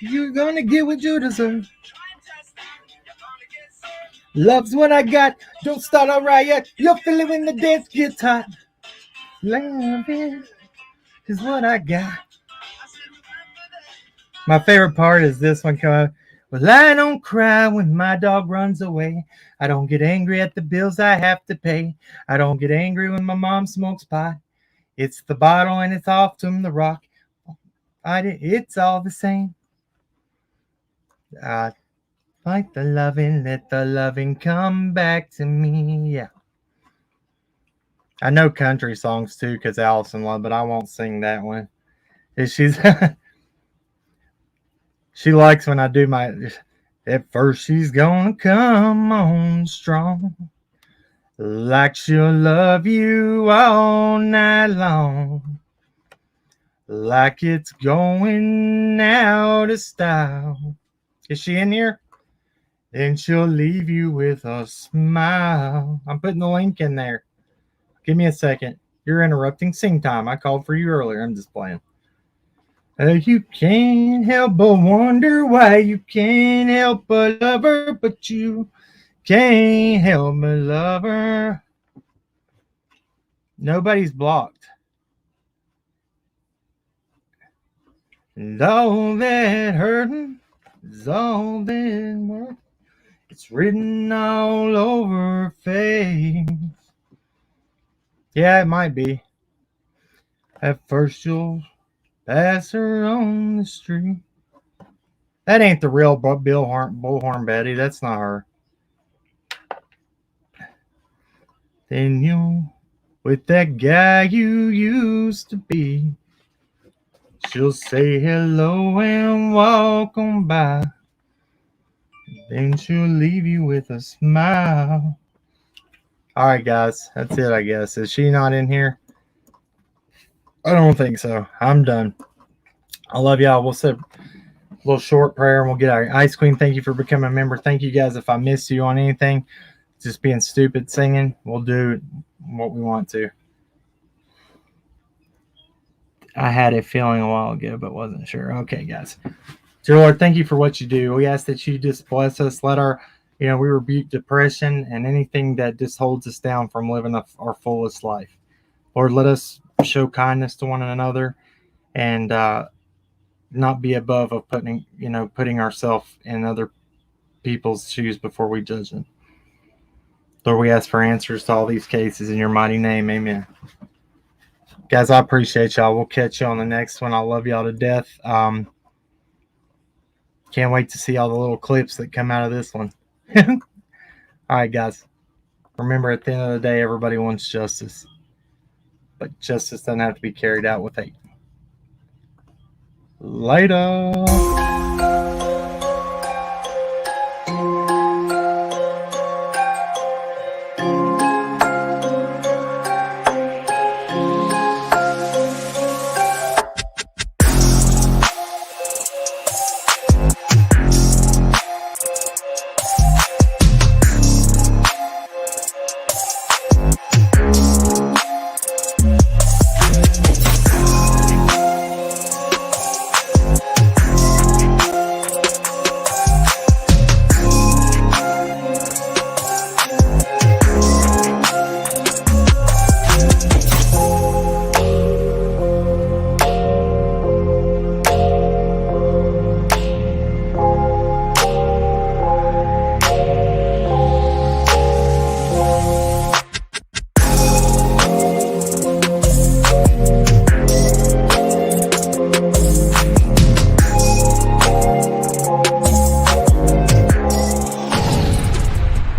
You're gonna get what you deserve. Love's what I got. Don't start a riot. You'll feel it when the dance gets hot. Love is what I got. My favorite part is this one coming. Well, I don't cry when my dog runs away. I don't get angry at the bills I have to pay. I don't get angry when my mom smokes pot. It's the bottle and it's off from the rock. It's all the same. Like the loving, let the loving come back to me. Yeah. I know country songs too because Allison loved, but I won't sing that one. She's she likes when I do my. At first she's gonna come on strong, like she'll love you all night long, like it's going out of style. Is she in here? Then she'll leave you with a smile. I'm putting the link in there. Give me a second. You're interrupting sing time. I called for you earlier. I'm just playing. You can't help but wonder why you can't help but love her, but you can't help but love her. Nobody's blocked. And all that hurting is all that worth. It's written all over her face. Yeah, it might be. At first you'll pass her on the street. That ain't the real Bullhorn Betty. That's not her. Then you, with that guy you used to be, she'll say hello and walk on by. Then she'll leave you with a smile. All right, guys. That's it, I guess. Is she not in here? I don't think so. I'm done. I love y'all. We'll say a little short prayer and we'll get our Ice Queen. Thank you for becoming a member. Thank you, guys. If I missed you on anything, just being stupid singing, we'll do what we want to. I had a feeling a while ago, but wasn't sure. Okay, guys. Dear Lord, thank you for what you do. We ask that you just bless us. Let our, we rebuke depression and anything that just holds us down from living our fullest life. Lord, let us show kindness to one another and not be above of putting ourselves in other people's shoes before we judge them. Lord, we ask for answers to all these cases in your mighty name. Amen. Guys, I appreciate y'all. We'll catch you on the next one. I love y'all to death. Can't wait to see all the little clips that come out of this one. All right, guys. Remember, at the end of the day, everybody wants justice. But justice doesn't have to be carried out with hate. Later.